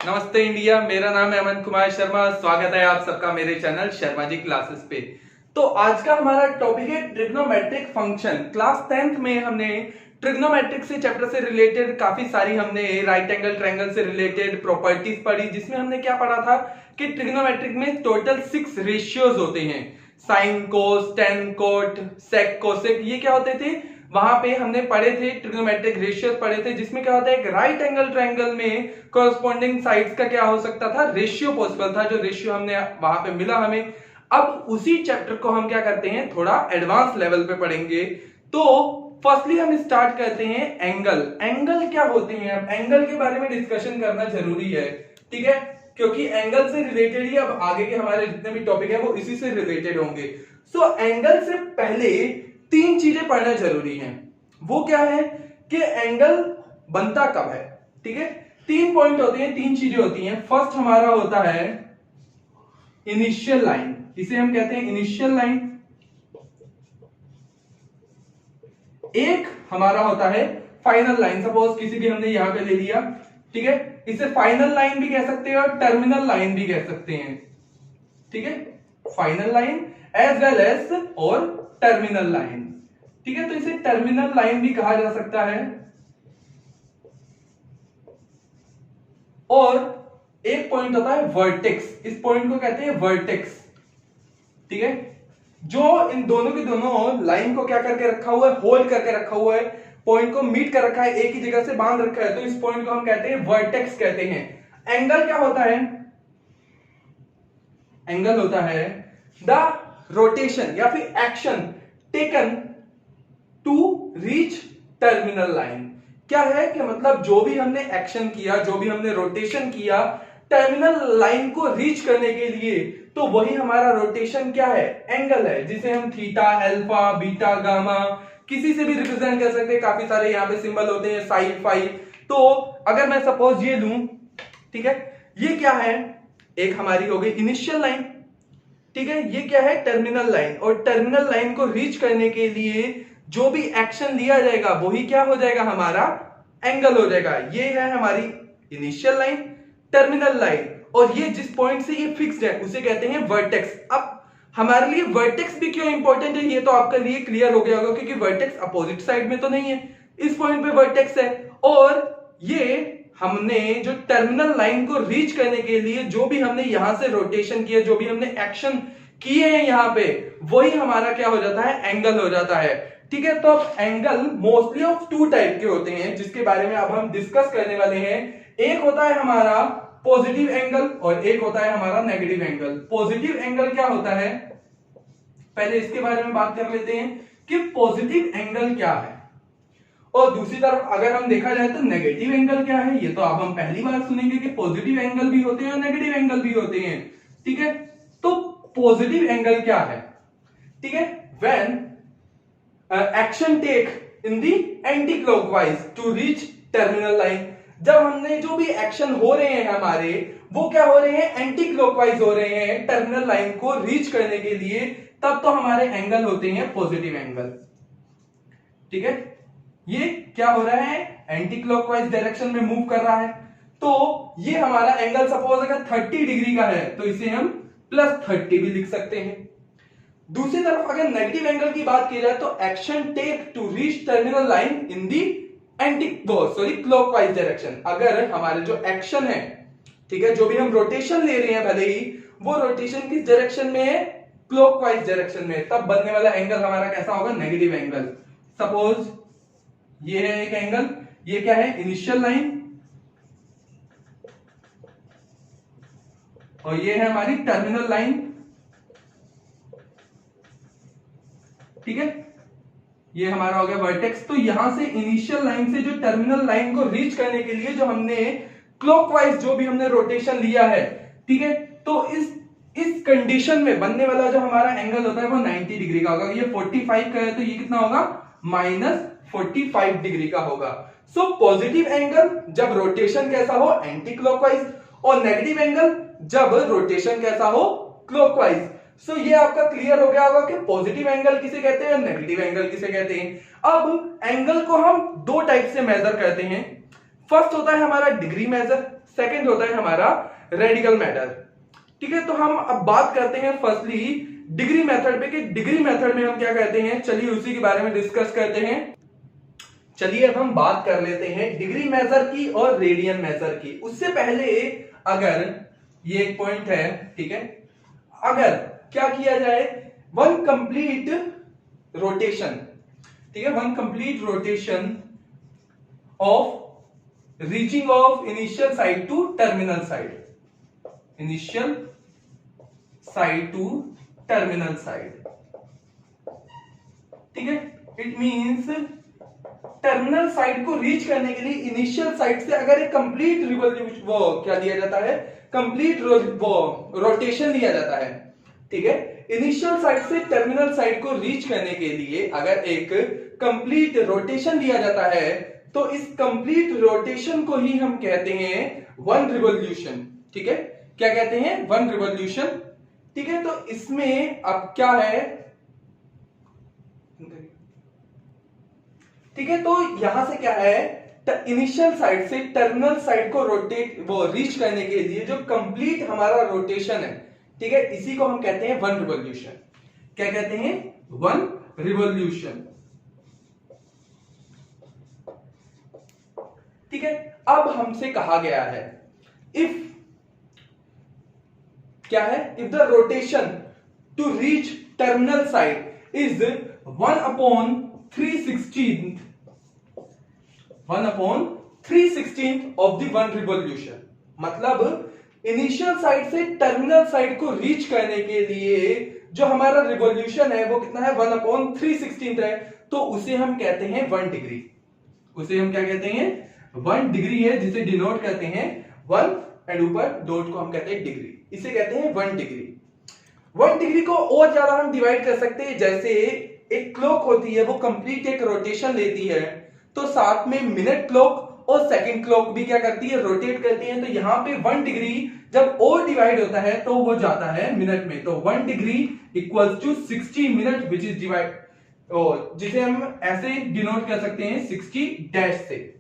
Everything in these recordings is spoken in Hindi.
नमस्ते इंडिया, मेरा नाम है अमन कुमार शर्मा। स्वागत है आप सबका मेरे चैनल शर्मा जी क्लासेस पे। तो आज का हमारा टॉपिक है ट्रिग्नोमेट्रिक फंक्शन। क्लास 10th में हमने ट्रिग्नोमेट्रिक से चैप्टर से रिलेटेड काफी सारी हमने राइट एंगल ट्रायंगल से रिलेटेड प्रॉपर्टीज पढ़ी, जिसमें हमने क्या पढ़ा था कि ट्रिग्नोमेट्रिक में टोटल 6 रेशियोज होते हैं। साइन, कोस, टेन, कोट, सेक, कोसेक, ये क्या होते थे वहां पे हमने पढ़े थे। ट्रिग्नोमेट्रिक रेशियोज पढ़े थे, जिसमें क्या होता है एक राइट एंगल ट्रायंगल में कॉरस्पॉन्डिंग साइड्स का क्या हो सकता था, रेशियो पॉसिबल था, जो रेशियो हमने वहां पे मिला हमें। अब उसी चैप्टर को हम क्या करते हैं, थोड़ा एडवांस लेवल पे पढ़ेंगे। तो फर्स्टली हम स्टार्ट करते हैं एंगल। एंगल क्या होते हैं, अब एंगल के बारे में डिस्कशन करना जरूरी है, ठीक है, क्योंकि एंगल से रिलेटेड ही अब आगे के हमारे जितने भी टॉपिक है वो इसी से रिलेटेड होंगे। सो एंगल से पहले 3 चीजें पढ़ना जरूरी है। वो क्या है कि एंगल बनता कब है, ठीक है। 3 पॉइंट होते हैं, 3 चीजें होती हैं। फर्स्ट हमारा होता है इनिशियल लाइन, इसे हम कहते हैं इनिशियल लाइन। एक हमारा होता है फाइनल लाइन। सपोज किसी भी हमने यहां पे ले लिया, ठीक है, इसे फाइनल लाइन भी कह सकते हैं और टर्मिनल लाइन भी कह सकते हैं, ठीक है। Final line as well as और टर्मिनल लाइन, ठीक है। तो इसे टर्मिनल लाइन भी कहा जा सकता है। और एक पॉइंट होता है वर्टेक्स, इस पॉइंट को कहते हैं वर्टेक्स, ठीक है, जो इन दोनों के दोनों लाइन को क्या करके रखा हुआ है, होल्ड करके रखा हुआ है, पॉइंट को मीट कर रखा है, एक ही जगह से बांध रखा है, तो इस पॉइंट को हम कहते हैं वर्टेक्स कहते हैं। एंगल क्या होता है, एंगल होता है द रोटेशन या फिर action taken to reach terminal line. क्या है कि मतलब जो भी हमने एक्शन किया, जो भी हमने रोटेशन किया टर्मिनल लाइन को रीच करने के लिए, तो वही हमारा रोटेशन क्या है, एंगल है, जिसे हम थीटा, अल्फा, बीटा, गामा किसी से भी रिप्रेजेंट कर सकते हैं। काफी सारे यहाँ पे सिंबल होते हैं, साई, फाई। तो अगर मैं सपोज ये लूं, ठीक है, ये क्या है, एक हमारी हो गई इनिशियल लाइन, ठीक है, ये क्या है टर्मिनल लाइन। और टर्मिनल लाइन को रीच करने के लिए जो भी एक्शन लिया जाएगा वही क्या हो जाएगा, हमारा एंगल हो जाएगा। ये है हमारी इनिशियल लाइन, टर्मिनल लाइन, और ये जिस पॉइंट से ये फिक्स्ड है उसे कहते हैं वर्टेक्स। अब हमारे लिए वर्टेक्स भी क्यों इंपॉर्टेंट है ये तो आपके लिए क्लियर हो गया होगा, क्योंकि वर्टेक्स अपोजिट साइड में तो नहीं है, इस पॉइंट पे वर्टेक्स है। और ये हमने जो टर्मिनल लाइन को रीच करने के लिए जो भी हमने यहां से रोटेशन किया, जो भी हमने एक्शन किए हैं यहां पे, वही हमारा क्या हो जाता है, एंगल हो जाता है, ठीक है। तो अब एंगल मोस्टली ऑफ 2 टाइप के होते हैं, जिसके बारे में अब हम डिस्कस करने वाले हैं। एक होता है हमारा पॉजिटिव एंगल और एक होता है हमारा नेगेटिव एंगल। पॉजिटिव एंगल क्या होता है, पहले इसके बारे में बात कर लेते हैं कि पॉजिटिव एंगल क्या है, और दूसरी तरफ अगर हम देखा जाए तो नेगेटिव एंगल क्या है। ये तो अब हम पहली बार सुनेंगे कि पॉजिटिव एंगल भी होते हैं और नेगेटिव एंगल भी होते हैं, ठीक है। तो पॉजिटिव एंगल क्या है, ठीक है, when action take in the anticlockwise to reach terminal line. जब हमने जो भी एक्शन हो रहे हैं हमारे, वो क्या हो रहे हैं, एंटी क्लॉकवाइज हो रहे हैं टर्मिनल लाइन को रीच करने के लिए, तब तो हमारे एंगल होते हैं पॉजिटिव एंगल, ठीक है। ये क्या हो रहा है, एंटी क्लॉकवाइज डायरेक्शन में मूव कर रहा है, तो ये हमारा एंगल सपोज अगर 30 डिग्री का है तो इसे हम +30 भी लिख सकते हैं। दूसरी तरफ अगर नेगेटिव एंगल की बात की जाए तो action take to reach terminal line in the clockwise direction. अगर हमारे जो एक्शन है, ठीक है, जो भी हम रोटेशन ले रहे हैं, भले ही वो रोटेशन किस डायरेक्शन में है, क्लॉकवाइज डायरेक्शन में, तब बनने वाला एंगल हमारा कैसा होगा, नेगेटिव एंगल। सपोज ये है एक एंगल, ये क्या है, इनिशियल लाइन, और ये है हमारी टर्मिनल लाइन, ठीक है, ये हमारा हो गया वर्टेक्स। तो यहां से इनिशियल लाइन से जो टर्मिनल लाइन को रीच करने के लिए जो हमने क्लॉकवाइज जो भी हमने रोटेशन लिया है, ठीक है, तो इस कंडीशन में बनने वाला जो हमारा एंगल होता है वो 90 डिग्री का होगा। ये 45 का है तो ये कितना होगा, -45 डिग्री का होगा। सो पॉजिटिव एंगल जब रोटेशन कैसा हो, एंटी क्लॉकवाइज, और नेगेटिव एंगल जब रोटेशन कैसा हो, क्लॉकवाइज। सो ये आपका क्लियर हो गया होगा कि पॉजिटिव एंगल किसे कहते हैं, नेगेटिव एंगल किसे कहते हैं। अब एंगल को हम 2 टाइप से मेजर करते हैं। फर्स्ट होता है हमारा डिग्री मेजर, सेकंड होता है हमारा रेडिकल मैटर। ठीक है, तो हम अब बात करते हैं फर्स्टली डिग्री मेथड पे कि डिग्री मेथड में हम क्या कहते हैं। चलिए उसी के बारे में डिस्कस करते हैं। चलिए अब हम बात कर लेते हैं डिग्री मेजर की और रेडियन मेजर की। उससे पहले अगर ये एक पॉइंट है, ठीक है, अगर क्या किया जाए, वन कंप्लीट रोटेशन, ठीक है, one complete rotation of reaching of initial side to terminal side, initial side to terminal side, ठीक है, इट मींस टर्मिनल साइड को रीच करने के लिए इनिशियल साइड से अगर एक कंप्लीट रिवॉल्यूशन वो क्या दिया जाता है, कंप्लीट रोटेशन लिया जाता है। ठीक है, इनिशियल साइड से टर्मिनल साइड को रीच करने के लिए अगर एक कंप्लीट रोटेशन लिया जाता है तो इस कंप्लीट रोटेशन को ही हम कहते हैं वन रिवॉल्यूशन। ठीक है, क्या कहते हैं, वन रिवॉल्यूशन। ठीक है, तो इसमें अब क्या है, ठीक है, तो यहां से क्या है, इनिशियल साइड से टर्मिनल साइड को रीच करने के लिए जो कंप्लीट हमारा रोटेशन है, ठीक है, इसी को हम कहते हैं वन रिवॉल्यूशन। क्या कहते हैं, वन रिवॉल्यूशन। ठीक है, अब हमसे कहा गया है इफ क्या है, if the rotation to reach terminal side is 1/316 of the one revolution. मतलब इनिशियल साइड से टर्मिनल साइड को रीच करने के लिए जो हमारा रिवॉल्यूशन है वो कितना है, 1/316 है, तो उसे हम कहते हैं 1 डिग्री। उसे हम क्या कहते हैं, 1 डिग्री है, जिसे डिनोट करते हैं 1 एंड ऊपर डॉट को हम कहते हैं डिग्री, इसे कहते हैं 1 डिग्री। 1 डिग्री को और ज्यादा हम डिवाइड कर सकते हैं, जैसे एक क्लॉक होती है वो कंप्लीट एक रोटेशन लेती है, तो साथ में मिनट क्लॉक और सेकंड क्लॉक भी क्या करती है, रोटेट करती है। तो यहां पे 1 डिग्री जब और डिवाइड होता है तो वो जाता है मिनट में, तो 1 degree equals to 60 minute which is divide, जिसे हम ऐसे डिनोट कर सकते हैं 60 डैश से।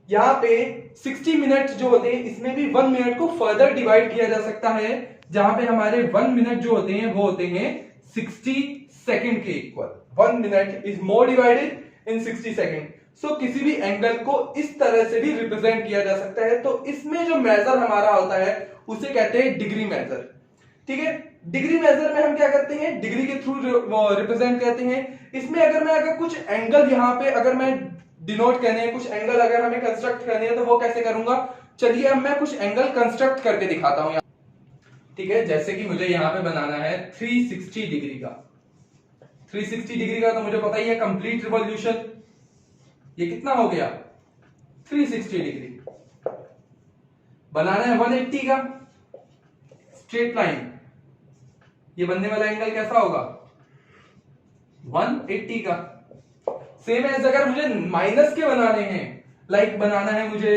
यहां पे 60 मिनट जो होते हैं इसमें भी 1 मिनट को फर्दर डिवाइड किया जा सकता है, जहां पे हमारे 1 मिनट जो होते हैं वो होते हैं 60 सेकंड के equal. 1 minute is more divided in 60 second. So किसी भी एंगल को इस तरह से भी रिप्रेजेंट किया जा सकता है। तो इसमें जो मेजर हमारा होता है उसे कहते हैं डिग्री मेजर। ठीक है, डिग्री मेजर में हम क्या करते हैं, डिग्री के थ्रू रिप्रेजेंट करते हैं। इसमें अगर कुछ एंगल यहां पे अगर मैं डिनोट करने हैं, कुछ एंगल अगर हमें कंस्ट्रक्ट करने हैं तो वो कैसे करूंगा, चलिए अब मैं कुछ एंगल कंस्ट्रक्ट करके दिखाता हूं। ठीक है, जैसे कि मुझे यहां पे बनाना है 360 डिग्री का। 360 डिग्री का तो मुझे पता ही है कंप्लीट रिवॉल्यूशन, ये कितना हो गया 360 डिग्री। बनाना है 180 का स्ट्रेट लाइन, ये बनने वाला एंगल कैसा होगा 180 का। सेम एज अगर मुझे माइनस के बनाने हैं, लाइक बनाना है मुझे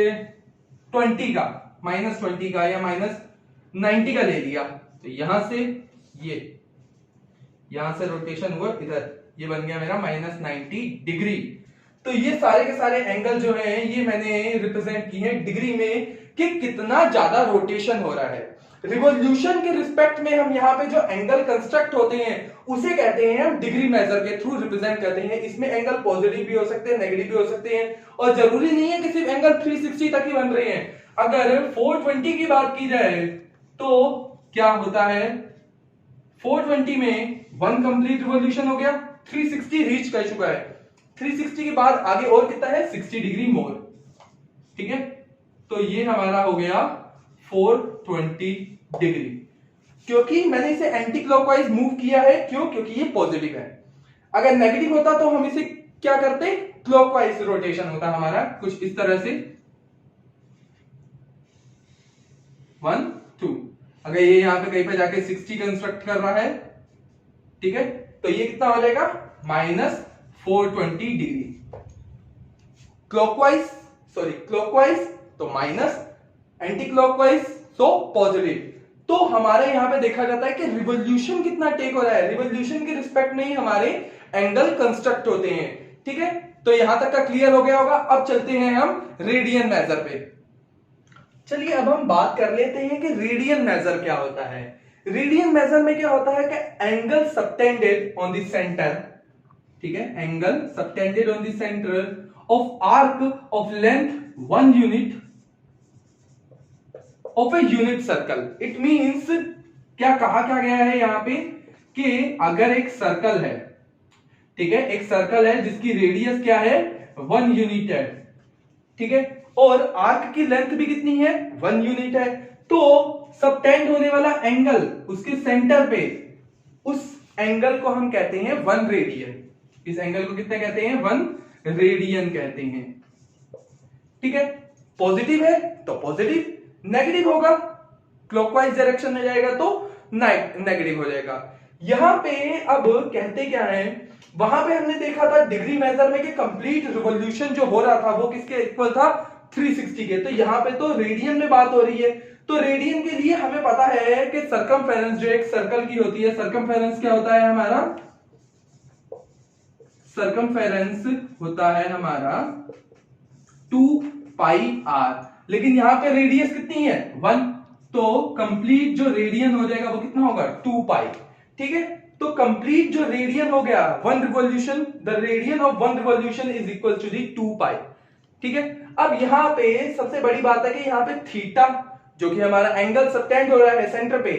20 का, -20 का या -90 का ले लिया, तो यहां से ये यहां से रोटेशन हुआ इधर, ये बन गया मेरा -90 डिग्री। तो ये सारे के सारे एंगल जो हैं ये मैंने रिप्रेजेंट किए हैं डिग्री में कि कितना ज्यादा रोटेशन हो रहा है। रिवॉल्यूशन के रिस्पेक्ट में हम यहाँ पे जो एंगल कंस्ट्रक्ट होते हैं उसे कहते हैं हम डिग्री मेजर के थ्रू रिप्रेजेंट करते हैं। इसमें एंगल पॉजिटिव भी हो सकते हैं, नेगेटिव भी हो सकते हैं, और जरूरी नहीं है कि सिर्फ एंगल 360 तक ही बन रहे हैं। अगर 420 की बात की जाए तो क्या होता है, 420 में 1 कंप्लीट रिवॉल्यूशन हो गया, 360 रीच कर चुका है, 360 के बाद आगे और कितना है 60 डिग्री मोर। ठीक है, तो ये हमारा हो गया 420 डिग्री, क्योंकि मैंने इसे एंटी क्लॉकवाइज मूव किया है। क्यों, क्योंकि ये पॉजिटिव है। अगर नेगेटिव होता तो हम इसे क्या करते, क्लॉकवाइज रोटेशन होता हमारा कुछ इस तरह से 1 2। अगर ये यहां पे कहीं पे जाके 60 कंस्ट्रक्ट कर रहा है, ठीक है, तो ये कितना हो जाएगा -420 डिग्री। क्लॉकवाइज तो माइनस, एंटी क्लॉकवाइज तो पॉजिटिव। तो हमारे यहां पे देखा जाता है कि रिवॉल्यूशन कितना टेक हो रहा है, रिवॉल्यूशन के रिस्पेक्ट में ही हमारे एंगल कंस्ट्रक्ट होते हैं। ठीक है, तो यहां तक का क्लियर हो गया होगा। अब चलते हैं हम रेडियन मेजर पे। चलिए अब हम बात कर लेते हैं कि रेडियन मेजर क्या होता है। रेडियन मेजर में क्या होता है कि angle subtended on the centre, ठीक है, angle subtended on the centre of arc of length 1 unit of a unit circle. It means क्या कहा क्या गया है यहां पे कि अगर एक सर्कल है, ठीक है, एक सर्कल है जिसकी रेडियस क्या है 1 यूनिट है, ठीक है, और आर्क की लेंथ भी कितनी है 1 यूनिट है, तो सबटेंड होने वाला एंगल उसके सेंटर पे, उस एंगल को हम कहते हैं 1 रेडियन। इस एंगल को कितने कहते हैं 1 रेडियन कहते हैं, ठीक है। पॉजिटिव है तो पॉजिटिव, नेगेटिव होगा क्लॉकवाइज डायरेक्शन में जाएगा तो नेगेटिव हो जाएगा। यहां पे अब कहते क्या है, वहां पे हमने देखा था डिग्री मेजर में कि कंप्लीट रिवॉल्यूशन जो हो रहा था वो किसके इक्वल था 360 के, तो यहां पे तो रेडियन में बात हो रही है। तो रेडियन के लिए हमें पता है कि सर्कमफेरेंस जो एक सर्कल की होती है, सर्कमफेरेंस क्या होता है हमारा, सर्कमफेरेंस होता है हमारा 2 पाई आर, लेकिन यहां पे रेडियस कितनी है 1, तो कंप्लीट जो रेडियन हो जाएगा वो कितना होगा 2 पाई, ठीक है। तो कंप्लीट जो रेडियन हो गया 1 revolution, the radian of 1 revolution is equal to the 2 pi, ठीक है। अब यहां पे सबसे बड़ी बात है कि यहां पे थीटा जो कि हमारा एंगल सबटेंड हो रहा है सेंटर पे,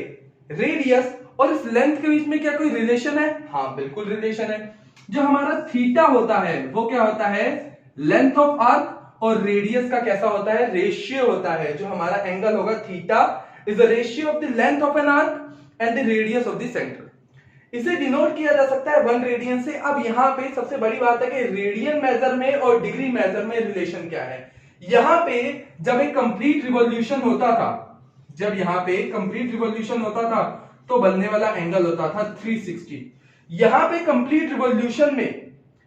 रेडियस और इस लेंथ के बीच में क्या कोई रिलेशन है, हाँ बिल्कुल रिलेशन है। जो हमारा थीटा होता है वो क्या होता है लेंथ ऑफ आर्क, और रेडियस का कैसा होता है रेशियो होता है। जो हमारा एंगल होगा theta is the ratio of the length of an arc and the radius of the centre. इसे डिनोट किया जा सकता है 1 रेडियन से। अब यहां पे सबसे बड़ी बात है कि रेडियन मेजर में और डिग्री मेजर में रिलेशन क्या है। यहां पे जब एक कंप्लीट रिवॉल्यूशन होता था, जब यहां पे कंप्लीट रिवॉल्यूशन होता था तो बनने वाला एंगल होता था 360। यहां पे कंप्लीट रिवॉल्यूशन में,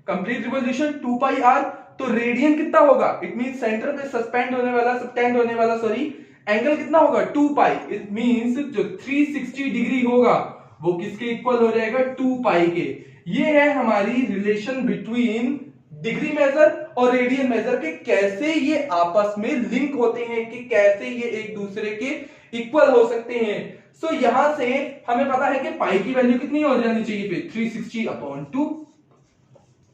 कंप्लीट रिवॉल्यूशन 2 पाई आर, तो रेडियन कितना होगा, इट मींस सेंटर पे सबटेंड होने वाला सॉरी एंगल कितना होगा 2 पाई। इट मींस जो 360 डिग्री होगा वो किसके इक्वल हो जाएगा 2 पाई के। ये है हमारी रिलेशन बिटवीन डिग्री मेजर और रेडियन मेजर के, कैसे ये आपस में लिंक होते हैं, कि कैसे ये एक दूसरे के इक्वल हो सकते हैं। सो यहां से हमें पता है कि पाई की वैल्यू कितनी हो जानी चाहिए फिर 360/2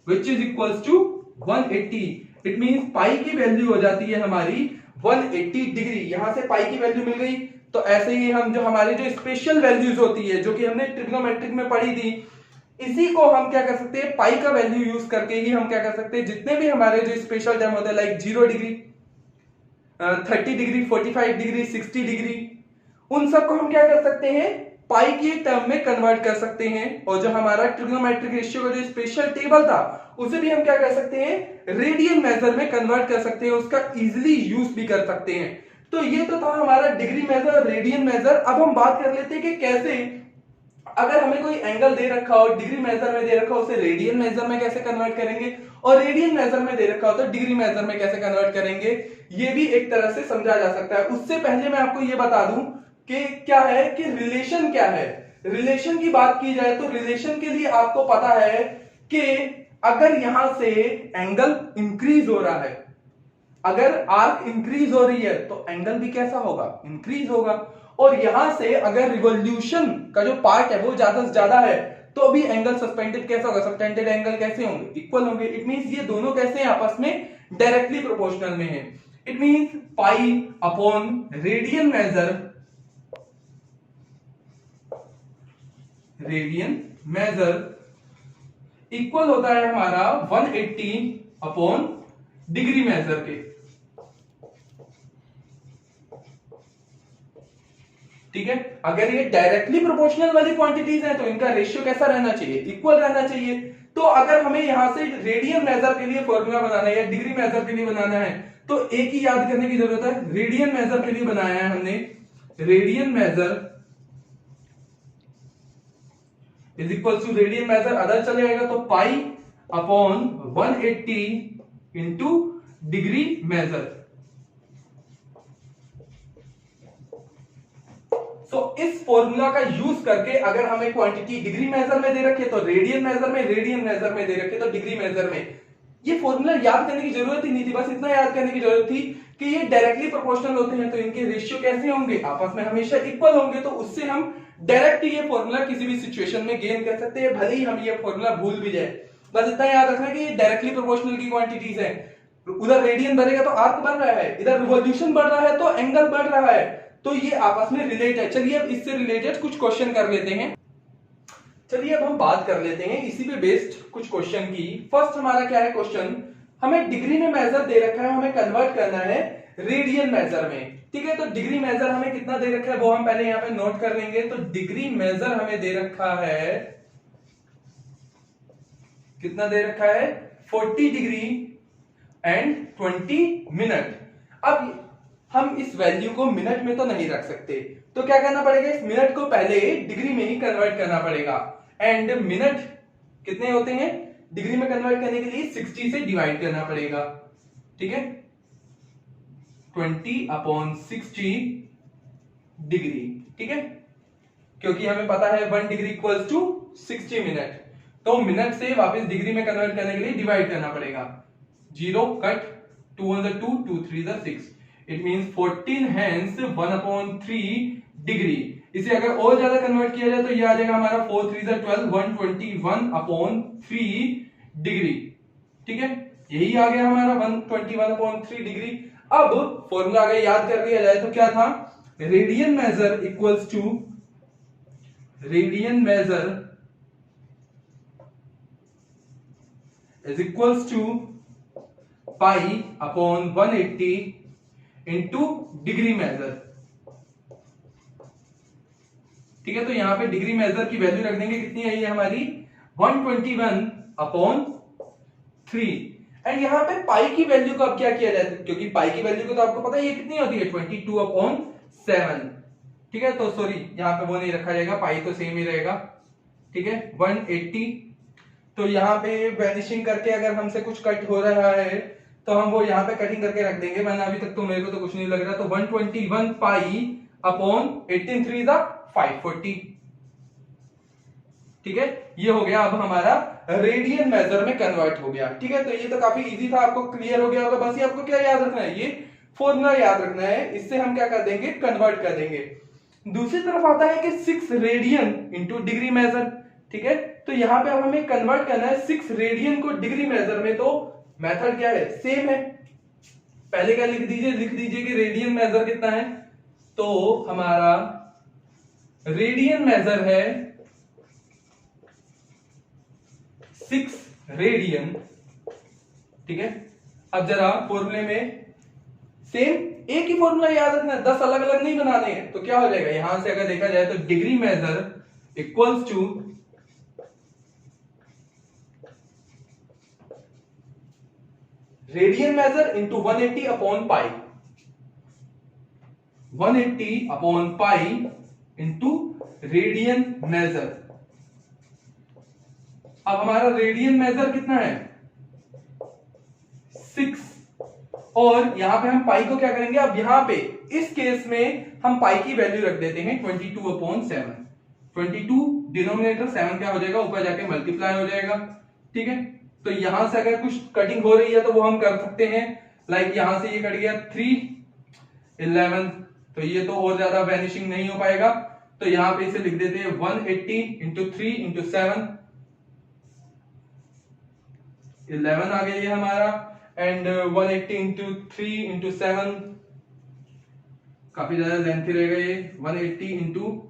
which is equals to 180। It means pi की वैल्यू हो जाती है हमारी 180 डिग्री। यहां से पाई की वैल्यू मिल गई, तो ऐसे ही हम जो हमारी जो स्पेशल वैल्यूज होती है जो कि हमने ट्रिग्नोमेट्रिक में पढ़ी थी, इसी को हम क्या कर सकते हैं पाई का वैल्यू यूज करके ही हम क्या कर सकते हैं, जितने भी हमारे जो स्पेशल टर्म होते हैं like 0 degree 30 degree 45 degree 60 degree, उन सबको हम क्या कर सकते हैं पाई की टर्म में कन्वर्ट कर सकते हैं। और जो हमारा ट्रिग्नोमेट्रिक रेशियो का जो स्पेशल टेबल था उसे भी हम क्या कर सकते हैं रेडियन मेजर में कन्वर्ट कर सकते हैं, उसका इजीली यूज भी कर सकते हैं। तो ये तो था हमारा डिग्री मेजर और रेडियन मेजर। अब हम बात कर लेते हैं कि कैसे अगर हमें कोई एंगल दे रखा हो डिग्री मेजर में दे रखा हो उसे रेडियन मेजर में कैसे कन्वर्ट करेंगे, और रेडियन मेजर में दे रखा हो तो डिग्री मेजर में कैसे कन्वर्ट करेंगे, ये भी एक तरह से समझा जा सकता है। उससे पहले मैं आपको ये बता दूं कि क्या है कि रिलेशन क्या है। रिलेशन की बात की जाए तो रिलेशन के लिए आपको पता है कि अगर यहां से एंगल इंक्रीज हो रहा है, अगर आर्क इंक्रीज हो रही है तो एंगल भी कैसा होगा इंक्रीज होगा, और यहां से अगर रिवॉल्यूशन का जो पार्ट है वो ज्यादा से ज्यादा है तो भी एंगल सस्पेंडेड कैसा होगा, सस्पेंडेड एंगल कैसे होंगे इक्वल होंगे। इट मींस ये दोनों कैसे हैं आपस में डायरेक्टली प्रोपोर्शनल में है। It means pi upon radian major, radian major equal होता है हमारा 180 अपॉन डिग्री मेजर के, ठीक है। अगर ये डायरेक्टली प्रोपोर्शनल वाली क्वांटिटीज हैं तो इनका रेशियो कैसा रहना चाहिए इक्वल रहना चाहिए। तो अगर हमें यहां से रेडियन मेजर के लिए फॉर्मूला बनाना है या डिग्री मेजर के लिए बनाना है तो एक ही याद करने की जरूरत है, रेडियन मेजर के लिए बनाया है हमने, radian measure is equal to radian measure other चले जाएगा तो pi upon 180 into degree measure. तो इस फॉर्मूला का यूज करके अगर हमें क्वांटिटी डिग्री मेजर में दे रखे तो रेडियन मेजर में, रेडियन मेजर में दे रखे तो डिग्री मेजर में, ये फॉर्मूला याद करने की जरूरत ही नहीं थी, बस इतना याद करने की जरूरत थी कि ये डायरेक्टली प्रोपोर्शनल होते हैं तो इनके रेशियो कैसे होंगे, आपस में हमेशा इक्वल होंगे। तो उससे हम डायरेक्ट ये फॉर्मूला किसी भी सिचुएशन में गेन कर सकते हैं, भले ही हम ये फॉर्मूला भूल भी जाए। बस इतना याद रखना कि ये डायरेक्टली प्रोपोर्शनल की क्वांटिटीज है। उधर रेडियन बढ़ेगा तो आर्क बढ़ रहा है, इधर रिवॉल्यूशन बढ़ रहा है तो एंगल बढ़ रहा है, तो ये आपस में रिलेट है। चलिए अब इससे रिलेटेड कुछ क्वेश्चन कर लेते हैं। चलिए अब हम बात कर लेते हैं इसी पे बेस्ड कुछ क्वेश्चन की। फर्स्ट हमारा क्या है क्वेश्चन, हमें डिग्री में मेजर दे रखा है, हमें कन्वर्ट करना है रेडियन मेजर में। ठीक है, तो डिग्री मेजर हमें कितना दे रखा है वो हम पहले यहां पे नोट कर लेंगे। तो डिग्री मेजर हमें दे रखा है, कितना दे रखा है, 40 डिग्री एंड 20 मिनट। अब हम इस वैल्यू को मिनट में तो नहीं रख सकते, तो क्या करना पड़ेगा, इस मिनट को पहले डिग्री में ही कन्वर्ट करना पड़ेगा। एंड मिनट कितने होते हैं, डिग्री में कन्वर्ट करने के लिए 60 से डिवाइड करना पड़ेगा। ठीक है, 20/60 डिग्री। ठीक है, क्योंकि हमें पता है 1 डिग्री इक्वल्स टू 60 मिनट, तो मिनट से वापस डिग्री में कन्वर्ट करने के लिए डिवाइड करना पड़ेगा। 0 cut, 2 on the 2, 2 3 the 6, it means 14 hence 1/3 degree. इसे अगर और ज्यादा कन्वर्ट किया जाए तो ये आ जाएगा हमारा 4 3 the 12, 121/3 डिग्री। ठीक है, यही आ गया हमारा 121/3 डिग्री। अब फॉर्मूला अगर याद कर लिया जाए तो क्या था, radian measure equals to, radian measure is equals to pi upon 180 into degree measure. ठीक है, तो यहां पे डिग्री मेजर की वैल्यू रख देंगे, कितनी आई है हमारी 121/3। एंड यहां पे पाई की वैल्यू को अब क्या किया जाए, क्योंकि पाई की वैल्यू को तो आपको पता है ये कितनी होती है 22/7। ठीक है, तो सॉरी यहां पे वो नहीं रखा जाएगा, पाई तो सेम ही रहेगा। ठीक है, 180, तो यहाँ पे वैनिशिंग करके अगर हमसे कुछ कट हो रहा है तो हम वो यहाँ पे कटिंग करके रख देंगे, वरना अभी तक तो मेरे को तो कुछ नहीं लग रहा। तो 121 पाई अपॉन 18 3 540। ठीक है, ये हो गया अब हमारा रेडियन मेजर में कन्वर्ट हो गया। ठीक है, तो ये तो काफी इजी था, आपको क्लियर हो गया होगा। बस ये आपको क्या याद रखना है, ये फॉर्मूला याद रखना है, इससे हम क्या कर देंगे, कन्वर्ट कर देंगे। दूसरी तरफ आता है कि 6 रेडियन इंटू डिग्री मेजर। ठीक है, तो यहां पे अब हमें कन्वर्ट करना है 6 रेडियन को डिग्री मेजर में। तो मेथड क्या है, सेम है। पहले क्या लिख दीजिए कि रेडियन मेजर कितना है, तो हमारा रेडियन मेजर है 6 रेडियन। ठीक है, अब जरा फॉर्मूले में सेम एक ही फॉर्मूला याद रखना है, 10 अलग अलग नहीं बनाने हैं। तो क्या हो जाएगा, यहां से अगर देखा जाए तो degree measure equals to radian measure into 180 upon pi, 180 upon pi into radian measure. अब हमारा रेडियन मेजर कितना है 6, और यहां पे हम पाई को क्या करेंगे, अब यहां पे इस केस में हम पाई की वैल्यू रख देते हैं 22/7। 22 डिनोमिनेटर 7 क्या हो जाएगा, ऊपर जाके मल्टीप्लाई हो जाएगा। ठीक है, तो यहां से अगर कुछ कटिंग हो रही है तो वो हम कर सकते हैं। लाइक यहां से ये कट गया 3 11, तो ये तो और ज्यादा वैनिशिंग नहीं हो पाएगा, तो यहां पे इसे लिख देते हैं 180 इंटू 3 इंटू 7, 11 आ गया ये हमारा। एंड 180 इंटू 3 इंटू 7 काफी ज्यादा लेंथी रहेगा ये, 180 इंटू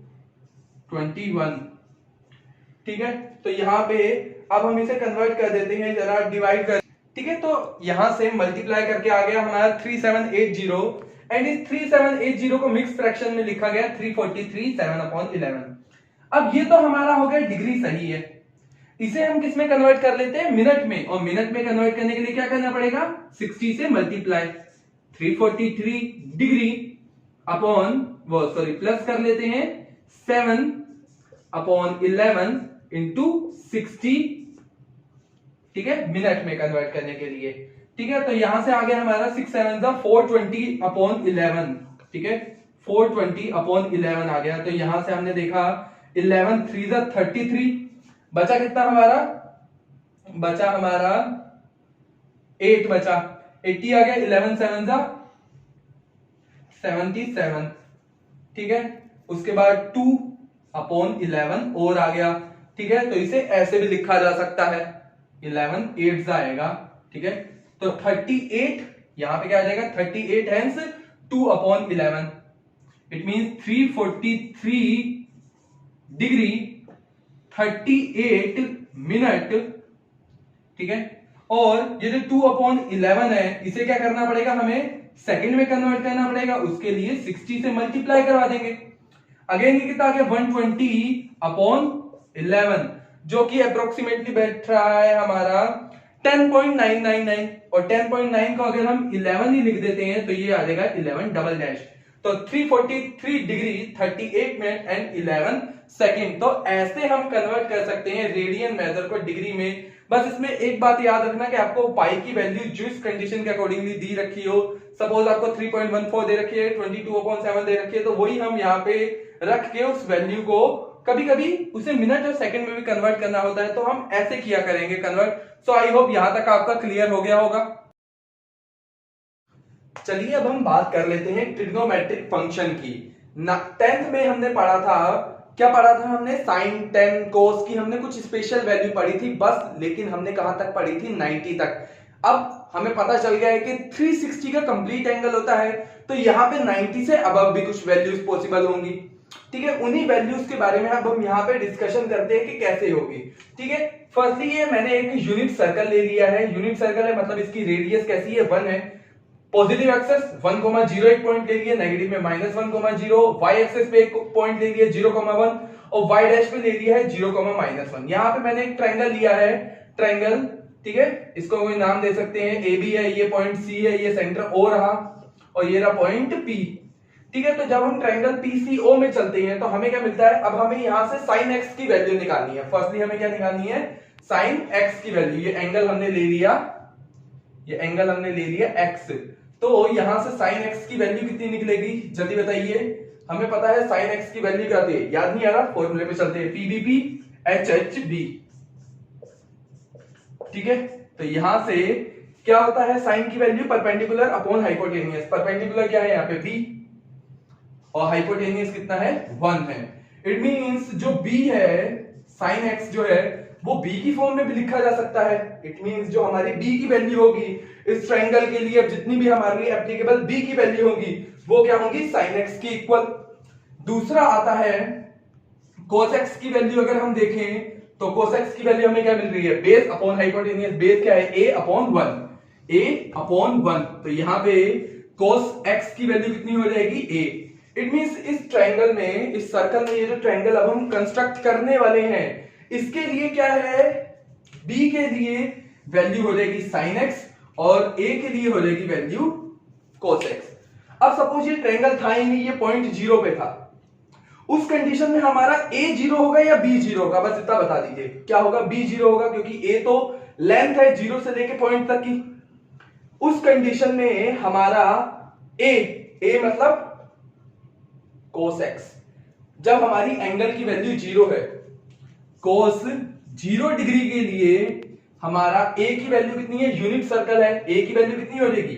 21। ठीक है, तो यहां पे अब हम इसे कन्वर्ट कर देते हैं, जरा डिवाइड कर। ठीक है, तो यहां से मल्टीप्लाई करके आ गया हमारा 3780, एंड इस 3780 को मिक्स फ्रैक्शन में लिखा गया 343 7/11। अब ये तो हमारा हो गया डिग्री, सही है। इसे हम किस में कन्वर्ट कर लेते हैं, मिनट में, और मिनट में कन्वर्ट करने के लिए क्या करना पड़ेगा, 60 से मल्टीप्लाई, 343 डिग्री अपॉन वो सॉरी प्लस कर लेते हैं 7/11 इंटू 60। ठीक है, मिनट में कन्वर्ट करने के लिए। ठीक है, तो यहां से आ गया हमारा 6 7 420/11। ठीक है, 420/11 आ गया। तो यहां से हमने देखा 11 3 33, बचा कितना हमारा, बचा हमारा 8 बचा, 80 आ गया, 11 7 77, ठीक है। उसके बाद 2/11 और आ गया, ठीक है। तो इसे ऐसे भी लिखा जा सकता है, 11 8 आएगा, ठीक है। तो 38 यहां पे क्या आ जाएगा, 38 hence 2/11, it means 343 degree 38 minute, ठीक है। और ये जो 2/11 है इसे क्या करना पड़ेगा, हमें सेकंड में कन्वर्ट करना पड़ेगा, उसके लिए 60 से मल्टीप्लाई करवा देंगे। अगेन ये कितना आ गया, 120/11, जो कि अप्रोक्सीमेटली बैठ रहा है हमारा 10.999, और 10.9 को अगर हम 11 ही लिख देते हैं तो ये आ जाएगा 11 डबल डैश। तो 343 डिग्री 38 मिनट एंड 11 सेकेंड। तो ऐसे हम कन्वर्ट कर सकते हैं रेडियन मेजर को डिग्री में। बस इसमें एक बात याद रखना कि आपको पाई की वैल्यू जिस कंडीशन के अकॉर्डिंगली दी रखी हो, सपोज आपको 3.14 दे रखी है, 22/7 दे रखी है, तो वही हम यहाँ पे रख के उस वैल्यू को कभी कभी उसे मिनट और सेकंड में भी कन्वर्ट करना होता है, तो हम ऐसे किया करेंगे कन्वर्ट। सो आई होप यहां तक आपका क्लियर हो गया होगा। चलिए अब हम बात कर लेते हैं ट्रिग्नोमेट्रिक फंक्शन की। 10th में हमने पढ़ा था, क्या पढ़ा था हमने, साइन, टेन, कोस की हमने कुछ स्पेशल वैल्यू पढ़ी थी बस, लेकिन हमने कहां तक पढ़ी थी, 90 तक। अब हमें पता चल गया है कि 360 का कंप्लीट एंगल होता है, तो यहाँ पे 90 से अबव भी कुछ वैल्यूज पॉसिबल होंगी, ठीक है। उन्हीं वैल्यूज के बारे में अब हम यहाँ पे डिस्कशन करते हैं कि कैसे होगी, ठीक है। फर्स्टली ये मैंने एक यूनिट सर्कल ले लिया है, यूनिट सर्कल है मतलब इसकी रेडियस कैसी है, 1 है। पॉजिटिव एक्सेस 1,0 एक पॉइंट ले लिया, नेगेटिव में -1,0, वाई एक्सेस पे एक पॉइंट ले लिया 0,1, और वाई डैश पे ले लिया है 0,-1। यहाँ पे मैंने एक ट्रायंगल लिया है, ट्रायंगल, ठीक है। इसको कोई नाम दे सकते हैं, ए बी है, ये पॉइंट सी है, ये सेंटर ओ रहा, और ये रहा पॉइंट पी, ठीक है। तो जब हम ट्रायंगल पीसीओ में चलते हैं तो हमें क्या मिलता है, अब हमें यहां से साइन एक्स की वैल्यू निकालनी है। फर्स्टली हमें क्या निकालनी है, साइन एक्स की वैल्यू। ये एंगल हमने ले लिया, ये एंगल हमने ले लिया एक्स, तो यहां से साइन एक्स की वैल्यू कितनी निकलेगी, जल्दी बताइए। हमें पता है साइन एक्स की वैल्यू क्या होती है, याद नहीं आ रहा, फॉर्मूले पे चलते हैं, पीबीपी एचएचबी, ठीक है। तो यहां से क्या होता है, साइन की value perpendicular upon hypotenuse. Perpendicular क्या है यहाँ पे, बी, और हाइपोटेनियस कितना है, 1 है। इट मींस जो b है, साइन x जो है वो b की फॉर्म में भी लिखा जा सकता है। इट मींस जो हमारी b की वैल्यू होगी इस ट्रायंगल के लिए, अब जितनी भी हमारी एप्लीकेबल b की वैल्यू होगी वो क्या होगी, साइन x की इक्वल। दूसरा आता है cos x की वैल्यू, अगर हम देखें तो cos x की वैल्यू हमें क्या मिल रही है, बेस अपॉन हाइपोटेनियस। बेस क्या है, a/1। तो यहां पे cos x की वैल्यू कितनी हो जाएगी, a। इट मींस इस ट्रायंगल में, इस सर्कल में, ये जो ट्रायंगल अब हम कंस्ट्रक्ट करने वाले हैं इसके लिए क्या है, b के लिए वैल्यू हो जाएगी sin x और a के लिए हो जाएगी वैल्यू cos x। अब सपोज ये ट्रायंगल था ही नहीं, ये पॉइंट 0 पे था, उस कंडीशन में हमारा a 0 होगा या b 0 होगा, बस इतना बता दीजिए। क्या होगा, b 0 होगा, क्योंकि a तो लेंथ है 0 से लेके पॉइंट तक की। उस कंडीशन में हमारा a मतलब cos x, जब हमारी एंगल की वैल्यू 0 है, cos 0 डिग्री के लिए हमारा a की वैल्यू कितनी है, यूनिट सर्कल है, a की वैल्यू कितनी हो जाएगी,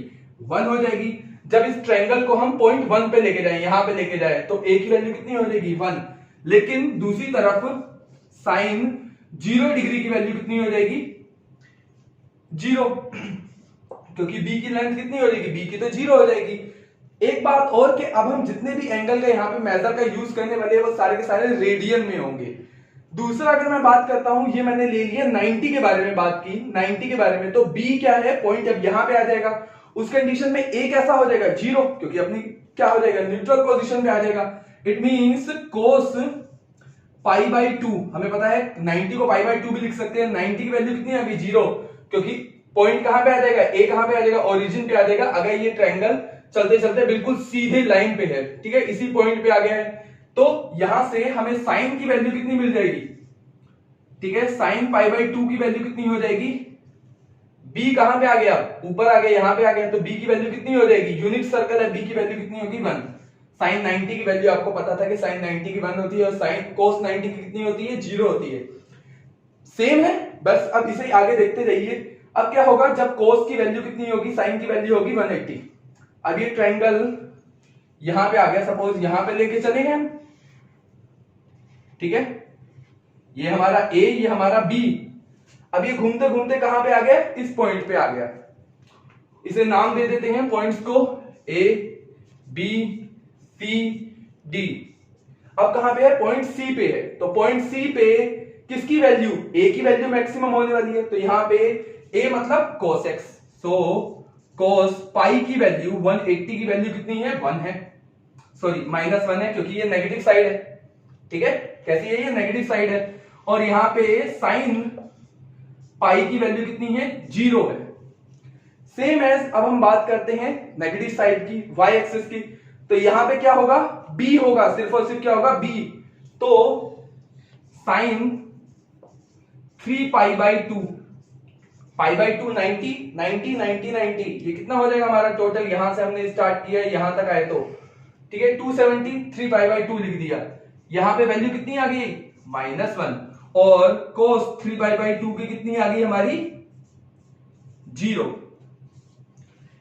1 हो जाएगी। जब इस ट्रायंगल को हम पॉइंट 1 पे लेके जाए, यहां पे लेके जाए, तो a की वैल्यू कितनी हो जाएगी, 1। लेकिन दूसरी तरफ साइन 0 डिग्री की वैल्यू कितनी हो जाएगी, 0, क्योंकि b की लेंथ कितनी हो जाएगी, b की तो 0 हो जाएगी। एक बात और कि अब हम जितने भी एंगल का यहाँ पे मेजर का यूज करने वाले हैं वो सारे के सारे रेडियन में होंगे। दूसरा अगर मैं बात करता हूं, ये मैंने ले लिया 90 के बारे में बात की, 90 के बारे में, तो b क्या है, पॉइंट अब यहां पे आ जाएगा। उस कंडीशन में a कैसा हो जाएगा, 0, क्योंकि अपनी क्या हो जाएगा, न्यूट्रल पोजीशन पे आ जाएगा। इट मींस cos π/2, हमें पता है 90 को π/2 भी लिख सकते हैं। 90 की वैल्यू कितनी आ गई, 0, क्योंकि पॉइंट कहां पे आ जाएगा, a कहां पे आ जाएगा, ओरिजिन पे आ जाएगा। अगर ये ट्रायंगल चलते चलते बिल्कुल सीधे लाइन पे है, ठीक है, इसी पॉइंट पे आ गया है, तो यहां से हमें साइन की वैल्यू कितनी मिल जाएगी, ठीक है, साइन π/2 की वैल्यू कितनी हो जाएगी, b कहां पे आ गया, ऊपर आ गया, यहां पे आ गया, तो b की वैल्यू कितनी हो जाएगी, यूनिट सर्कल है, b की वैल्यू कितनी होगी, 1। साइन 90 की वैल्यू आपको पता था कि साइन 90 की 1 होती है, और साइन cos 90 की कितनी होती है, 0 होती है। सेम है, बस अब इसे आगे देखते रहिए। अब क्या होगा, जब cos की वैल्यू कितनी होगी, साइन की वैल्यू होगी 180। अब ये ट्रायंगल यहां पे आ गया, सपोज यहां पे लेके चले गए हम, ठीक है, ये हमारा ए, ये हमारा बी। अब ये घूमते घूमते कहां पे आ गया, इस पॉइंट पे आ गया। इसे नाम दे देते हैं पॉइंट्स को, ए बी सी डी। अब कहां पे है, पॉइंट सी पे है। तो पॉइंट सी पे किसकी वैल्यू, ए की वैल्यू मैक्सिमम होने वाली है। तो यहां पे ए मतलब cos x, सो cos पाई की वैल्यू 180 की वैल्यू कितनी है, 1 है, सॉरी -1 है, क्योंकि ये नेगेटिव साइड है, ठीक है। कैसी है, ये नेगेटिव साइड है। और यहां पे साइन पाई की वैल्यू कितनी है, 0 है। सेम एज अब हम बात करते हैं नेगेटिव साइड की, y एक्सिस की। तो यहां पे क्या होगा, b होगा, सिर्फ और सिर्फ क्या होगा, b। तो sine 3 pi by 2, pi by 2 90, 90 90 90, ये कितना हो जाएगा हमारा टोटल, यहां से हमने स्टार्ट किया यहां तक आए तो, ठीक है, 270, 3 पाई बाई 2 लिख दिया। यहां पे वैल्यू कितनी आ गई, -1, और cos 3 पाई बाई 2 की कितनी आ गई हमारी, 0।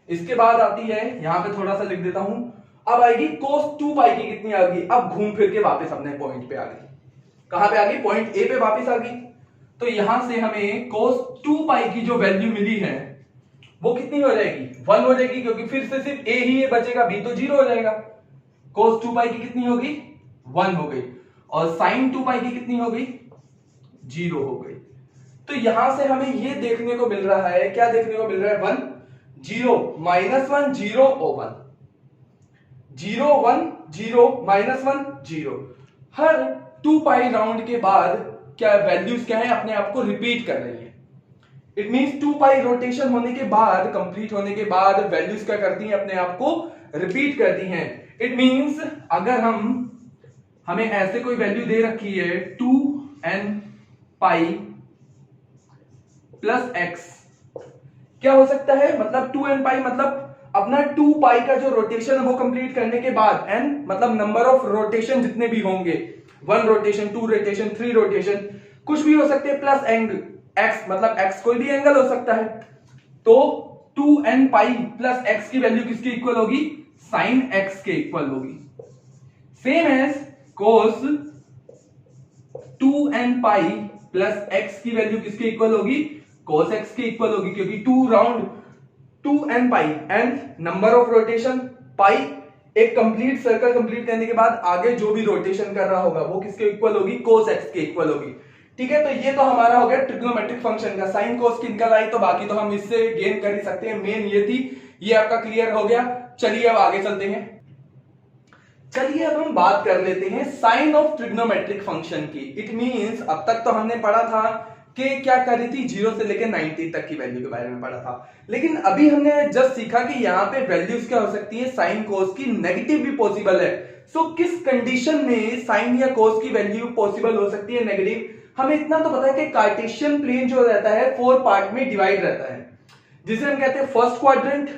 इसके बाद आती है, यहां पे थोड़ा सा लिख देता हूं, अब आएगी cos 2 पाई की कितनी आ गई। अब घूम फिर के वापस अपने पॉइंट पे आ गई, कहां पे आ गई, पॉइंट ए पे वापस आ गई। तो यहां से हमें cos 2 पाई की जो वैल्यू मिली है वो कितनी हो जाएगी, 1 हो जाएगी, क्योंकि फिर से सिर्फ ए ही बचेगा, बी तो 0 हो जाएगा। cos 2 पाई की कितनी होगी, 1 हो गई। और sin 2 पाई की कितनी हो गई, 0 हो गई। तो यहां से हमें ये देखने को मिल रहा है, क्या देखने को मिल रहा है, 1 0 -1 0 और 1, 0 1 0 -1 0। हर 2 पाई राउंड के बाद क्या वैल्यूज क्या है, अपने आप को रिपीट कर रही है। इट मींस 2 पाई रोटेशन होने के बाद, कंप्लीट होने के बाद वैल्यूज क्या करती हैं, अपने आप को रिपीट करती हैं। इट मींस अगर हमें ऐसे कोई वैल्यू दे रखी है 2n पाई प्लस x, क्या हो सकता है, मतलब 2n पाई मतलब अपना 2 पाई का जो रोटेशन है वो कंप्लीट करने के बाद, n मतलब नंबर ऑफ रोटेशन जितने भी होंगे, 1 रोटेशन 2 रोटेशन 3 रोटेशन, कुछ भी हो सकते हैं, प्लस एंगल x मतलब x कोई भी एंगल हो सकता है। तो 2n पाई प्लस x की वैल्यू किसके इक्वल होगी, sin x के इक्वल होगी। Same as cos 2n pi plus x की वैल्यू किसके इक्वल होगी, cos x के इक्वल होगी, क्योंकि 2 round 2n pi and number of rotation pi, एक कंप्लीट सर्कल कंप्लीट करने के बाद आगे जो भी रोटेशन कर रहा होगा वो किसके इक्वल होगी, cos x के इक्वल होगी, ठीक है। तो ये तो हमारा हो गया ट्रिग्नोमेट्रिक फंक्शन का, साइन cos की निकल आई, तो बाकी तो हम इससे गेन कर ही सकते हैं। मेन ये थी, ये आपका क्लियर हो गया। चलिए अब आगे चलते हैं। चलिए अब हम बात कर लेते हैं साइन ऑफ ट्रिग्नोमेट्रिक फंक्शन की। इट मींस अब तक तो हमने पढ़ा था कि क्या कर रही थी, 0 से लेकर 90 तक की वैल्यू के बारे में पढ़ा था, लेकिन अभी हमने जस्ट सीखा कि यहाँ पे वैल्यूज क्या हो सकती है, साइन कोस की नेगेटिव भी पॉसिबल है। सो किस कंडीशन में साइन या कोस की वैल्यू पॉसिबल हो सकती है नेगेटिव, हमें इतना तो पता है कि कार्टेशियन प्लेन जो रहता है 4 पार्ट में डिवाइड रहता है, जिसे हम कहते हैं first quadrant,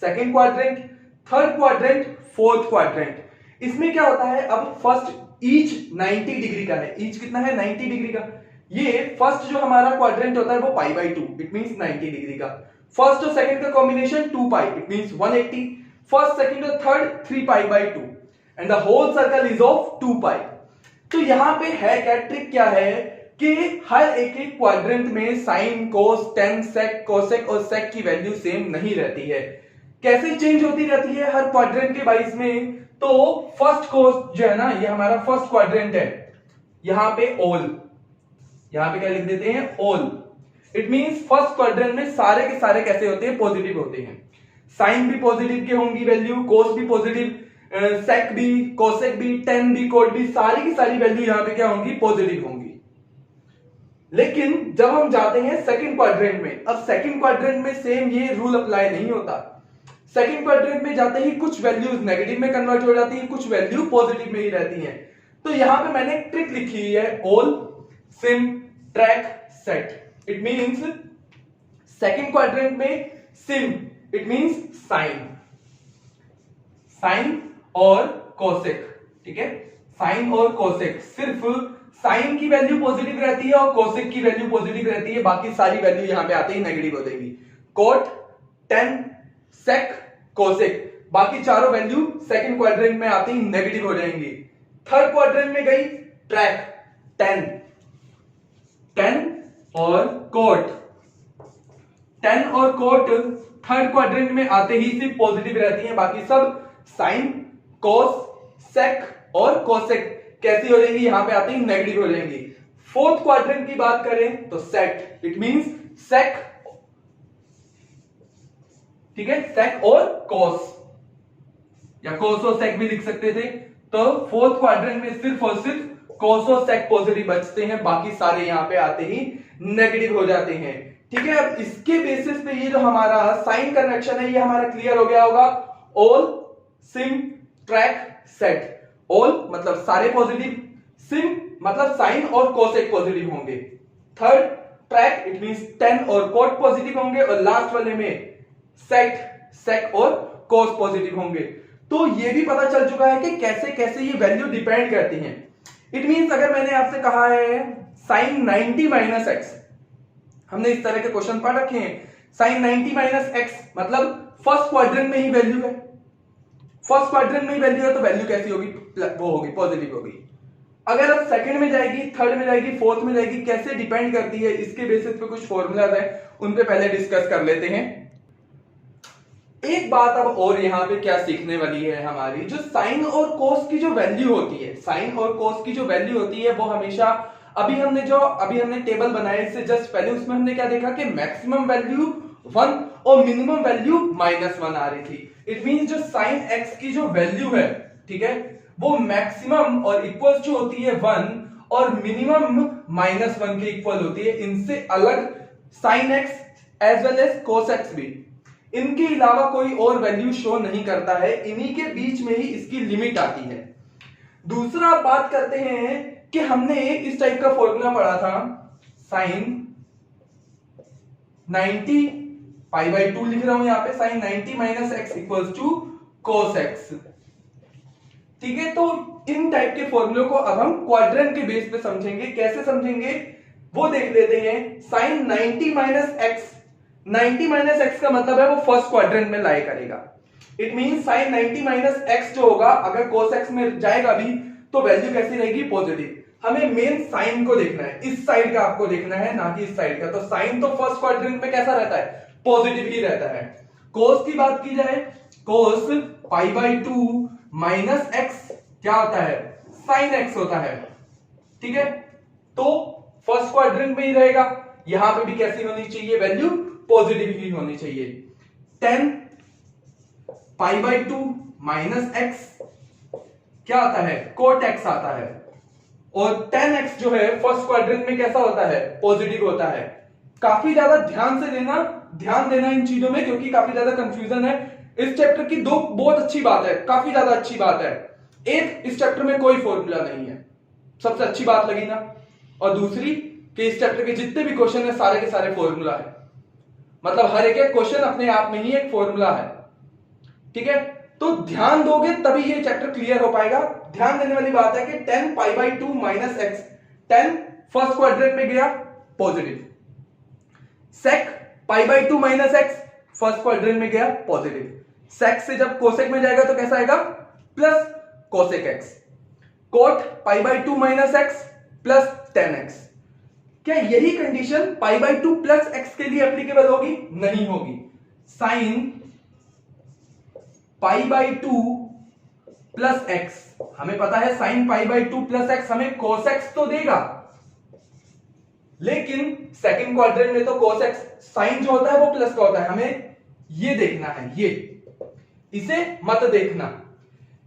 second quadrant, third quadrant, fourth quadrant. इसमें क्या होता है, अब फर्स्ट ईच 90 डिग्री का है, ईच कितना है, 90 डिग्री का। ये फर्स्ट जो हमारा क्वाड्रेंट होता है वो pi by 2, it means 90 degree का। फर्स्ट और सेकंड का combination 2 pi, it means 180। First second और थर्ड 3 pi by 2 and the whole circle is of 2 pi. तो यहां पे है क्या, ट्रिक क्या है कि हर एक एक क्वाड्रेंट में साइन, कोस, टेन, सेक, कोसेक और सेक की वैल्यू सेम नहीं रहती है। कैसे चेंज होती रहती है हर क्वाड्रेंट के बाइस में, तो फर्स्ट कोस जो है ना, ये हमारा फर्स्ट क्वाड्रेंट है, यहां पे ऑल, यहां पे क्या लिख देते हैं, all. It means first quadrant में सारे के सारे कैसे होते हैं, पॉजिटिव होते हैं। साइन भी पॉजिटिव की होंगी वैल्यू, कोस भी पॉजिटिव, सेक भी, कोसेक भी, टेन भी, कोट भी, सारी की सारी वैल्यू यहां पे क्या होंगी, पॉजिटिव होंगी। लेकिन जब हम जाते हैं सेकंड क्वाड्रेंट में, अब सेकंड क्वाड्रेंट में सेम ये रूल अप्लाई नहीं होता। सेकंड क्वाड्रेंट में जाते ही कुछ वैल्यूज नेगेटिव में कन्वर्ट हो जाती है, कुछ वैल्यू पॉजिटिव में ही रहती हैं। तो यहां पे मैंने एक ट्रिक लिखी है, all, sim, track, set. It means second quadrant में sim, it means sine, sine और कोसेक, ठीक है, साइन और कोसेक। सिर्फ साइन की वैल्यू पॉजिटिव रहती है और कोसेक की वैल्यू पॉजिटिव रहती है, बाकी सारी वैल्यू यहां पे आते ही नेगेटिव हो जाएगी। कोट, टेन, सेक, कोसेक बाकी चारों वैल्यू सेकंड क्वाड्रेंट में आती ही नेगेटिव हो जाएंगी। थर्ड क्वाड्रेंट में गई ट्रैक 10 और कोट, 10 और कोट थर्ड क्वाड्रेंट में आते ही सिर्फ पॉजिटिव रहती हैं, बाकी सब साइन, कोस, सेक और कोसेक कैसी हो जाएंगी, यहां पे आते ही नेगेटिव हो जाएंगी। फोर्थ क्वाड्रेंट की बात करें तो सेट, इट मींस सेक, ठीक है, सेक और कोस या कोस और सेक भी लिख सकते थे। तो फोर्थ क्वाड्रेंट में सिर्फ और सिर्फ कोस और सेक पॉजिटिव बचते हैं, बाकी सारे यहां पे आते ही नेगेटिव हो जाते हैं। ठीक है, अब इसके बेसिस पे ये जो हमारा साइन कन्वेक्शन है ये हमारा क्लियर हो गया होगा। All, sim, track, set. All मतलब सारे पॉजिटिव, सिम मतलब साइन और कोसेक पॉजिटिव होंगे, थर्ड ट्रैक इट मींस 10 और कोट पॉजिटिव होंगे, और लास्ट वाले में सेट, सेक और कोस पॉजिटिव होंगे। तो ये भी पता चल चुका है कि कैसे कैसे ये वैल्यू डिपेंड करती हैं। इट मींस अगर मैंने आपसे कहा है साइन 90 माइनस एक्स, हमने इस तरह के क्वेश्चन पढ़ रखे हैं, साइन 90 माइनस एक्स मतलब फर्स्ट क्वाड्रेंट में ही वैल्यू है, फर्स्ट क्वाड्रेंट में ही वैल्यू है, तो वैल्यू कैसी होगी, वो होगी पॉजिटिव होगी। अगर अब सेकंड में जाएगी, थर्ड में जाएगी, फोर्थ में जाएगी, कैसे डिपेंड करती है, इसके बेसिस पे कुछ फॉर्मूलाज है, उन पे पहले डिस्कस कर लेते हैं। एक बात अब और यहां पे क्या सीखने वाली है हमारी, जो साइन और कोस की जो वैल्यू होती है, साइन और कोस की जो वैल्यू होती है वो हमेशा, अभी हमने टेबल बनाया इससे जस्ट पहले, उसमें हमने क्या देखा कि मैक्सिमम वैल्यू 1 और मिनिमम वैल्यू -1 आ रही थी। इट मींस जो साइन एक्स की जो वैल्यू है, ठीक है, वो मैक्सिमम और इक्वल जो होती है 1 और मिनिमम -1 के इक्वल होती है। इनसे अलग sine x as well as cos x भी, इनके अलावा कोई और वैल्यू शो नहीं करता है, इन्हीं के बीच में ही इसकी लिमिट आती है। दूसरा बात करते हैं कि हमने इस टाइप का फॉर्मूला पढ़ा था, साइन 90 π/2 लिख रहा हूं यहां पे, sine 90 minus x equals to cos x. ठीक है, तो इन टाइप के फॉर्मूले को अब हम क्वाड्रेंट के बेस पे समझेंगे। कैसे समझेंगे वो देख लेते हैं। Sine 90 minus x, 90 minus x का मतलब है वो फर्स्ट क्वाड्रेंट में लाई करेगा। It mean sine 90 minus x जो होगा, अगर कोस एक्स में जाएगा भी तो वैल्यू कैसी रहेगी, पॉजिटिव। हमें मेन साइन को देखना है, इस साइड का आपको देखना है, ना कि इस साइड का। तो साइन तो फर्स्ट क्वाड्रेंट में कैसा रहता है, पॉजिटिव ही रहता है। कोस की बात की जाए, कोस π/2 माइनस एक्स क्या होता है, साइन एक्स होता है। ठीक है, तो फर्स्ट क्वाड्रेंट में ही रहेगा, यहां पे भी कैसी होनी चाहिए वैल्यू, पॉजिटिव ही होनी चाहिए। 10 π/2 माइनस एक्स क्या आता है, कोट एक्स आता है, और 10x जो है फर्स्ट क्वाड्रेंट में कैसा होता है, पॉजिटिव होता है। काफी ज्यादा ध्यान देना इन चीजों में, क्योंकि काफी ज्यादा कंफ्यूजन है। इस चैप्टर की दो बहुत अच्छी बात है, काफी ज्यादा अच्छी बात है। एक, इस चैप्टर में कोई फॉर्मूला नहीं है, सबसे अच्छी बात लगी ना, और दूसरी कि इस चैप्टर के जितने भी क्वेश्चन है सारे के सारे फॉर्मूला है, मतलब हर एक क्वेश्चन अपने आप में ही एक फॉर्मूला है। ठीक है, तो ध्यान दोगे तभी ये चैप्टर क्लियर हो पाएगा। ध्यान देने वाली बात है कि 10 π/2 माइनस एक्स, 10 फर्स्ट क्वाड्रेंट में गया पॉजिटिव, सेक π/2 माइनस एक्स फर्स्ट क्वाड्रेंट में गया पॉजिटिव, सेक से जब कोसेक में जाएगा तो कैसा आएगा, plus cosec X, cot π/2 minus X plus 10x। क्या यही कंडीशन π/2 प्लस एक्स के लिए एप्लीकेबल होगी, नहीं होगी। साइन π/2 प्लस एक्स, हमें पता है साइन π/2 प्लस एक्स हमें कोस एक्स तो देगा, लेकिन सेकंड क्वाड्रेंट में तो कोस एक्स, साइन जो होता है वो प्लस का होता है, हमें ये देखना है, ये, इसे मत देखना,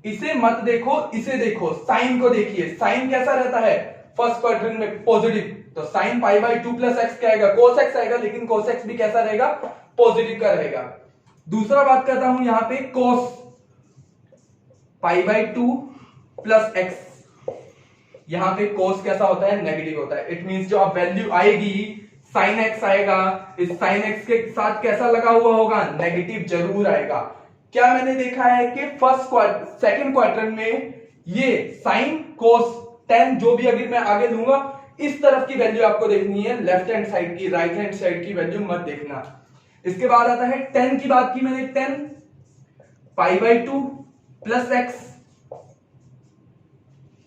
इसे मत देखो, इसे देखो, साइन को देखिए। साइन कैसा रहता है फर्स्ट क्वाड्रेंट में, पॉजिटिव, तो साइन π/2 प्लस एक्स क्या आएगा, कोस एक्स आएगा, लेकिन कोस एक्स भी कैसा रहेगा, पॉजिटिव का रहेगा। दूसरा बात करता हूं यहां पे, कोस π/2 प्लस एक्स, यहां पे कोस कैसा होता है, नेगेटिव होता है। इट मींस जो अब वैल्यू आएगी साइन एक्स आएगा, इस साइन एक्स के साथ कैसा लगा हुआ होगा, नेगेटिव जरूर आएगा। क्या मैंने देखा है कि सेकंड क्वाड्रेंट में ये साइन कोस 10 जो भी अगर मैं आगे लूंगा, इस तरफ की वैल्यू आपको देखनी है, लेफ्ट हैंड साइड की, राइट हैंड साइड की वैल्यू मत देखना। इसके बाद आता है 10 की बात की मैंने, 10 π/2 प्लस एक्स,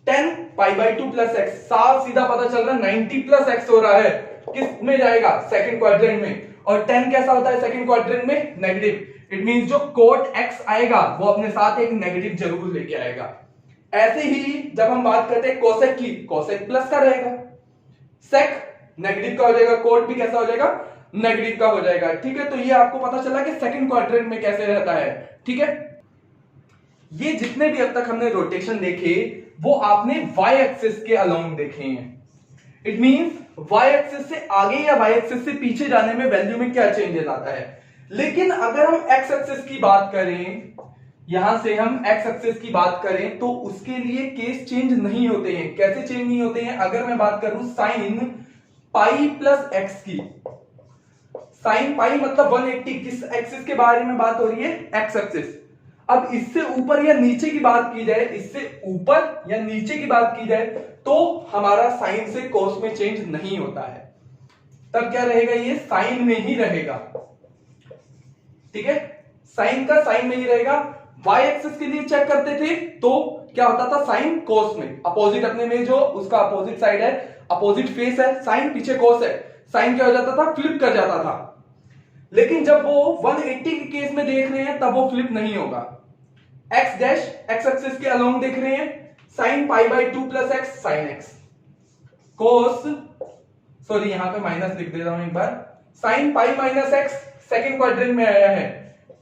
10 π/2 प्लस एक्स, साफ सीधा पता चल रहा है 90 प्लस एक्स हो रहा है, किस में जाएगा, सेकंड क्वाड्रेंट में। और 10 कैसा होता है सेकंड क्वाड्रेंट में, नेगेटिव। इट मींस जो कोट एक्स आएगा वो अपने साथ एक नेगेटिव जरूर लेके आएगा। ऐसे ही जब हम बात करते हैं कोसेक की, कोसेक प्लस का रहेगा, सेक नेगेटिव का हो जाएगा, कोट भी कैसा हो जाएगा, नेगेटिव का हो जाएगा। ठीक है, तो ये आपको पता चला कि सेकंड क्वाड्रेंट में कैसे रहता है। ठीक है, ये जितने भी अब तक हमने रोटेशन देखे वो आपने वाई एक्सिस के अलोंग देखे हैं। इट मींस वाई एक्सिस से आगे या वाई एक्सिस से पीछे जाने में वैल्यू में क्या चेंजेस आता है। लेकिन अगर हम एक्स एक्सिस की बात करें, यहां से हम एक्स एक्सिस की बात करें तो उसके लिए केस चेंज नहीं होते हैं। कैसे चेंज नहीं होते हैं, अगर मैं बात करूं साइन पाई प्लस एक्स की, साइन पाई मतलब 180, किस एक्सिस के बारे में बात हो रही है, एक्स एक्सिस। अब इससे ऊपर या नीचे की बात की जाए, इससे ऊपर या नीचे की बात की जाए तो हमारा साइन से कोस में चेंज नहीं होता है, तब क्या रहेगा, ये साइन में ही रहेगा। ठीक है, साइन का साइन में ही रहेगा। वाई एक्सिस के लिए चेक करते थे तो क्या होता था, साइन कोस में, अपोजिट अपने में जो उसका अपोजिट साइड है, अपोजिट फेस है, साइन पीछे कोस है, साइन क्या हो जाता था, फ्लिप कर जाता था। लेकिन जब वो 180 के केस में देख रहे हैं तब वो फ्लिप नहीं होगा। एक्स डैश एक्स एक्सिस के अलोंग देख रहे हैं, sine π/2 plus x sine x, cos, sorry यहां पे माइनस लिख दे रहा हूं एक बार, sine pi minus x second quadrant में आया है,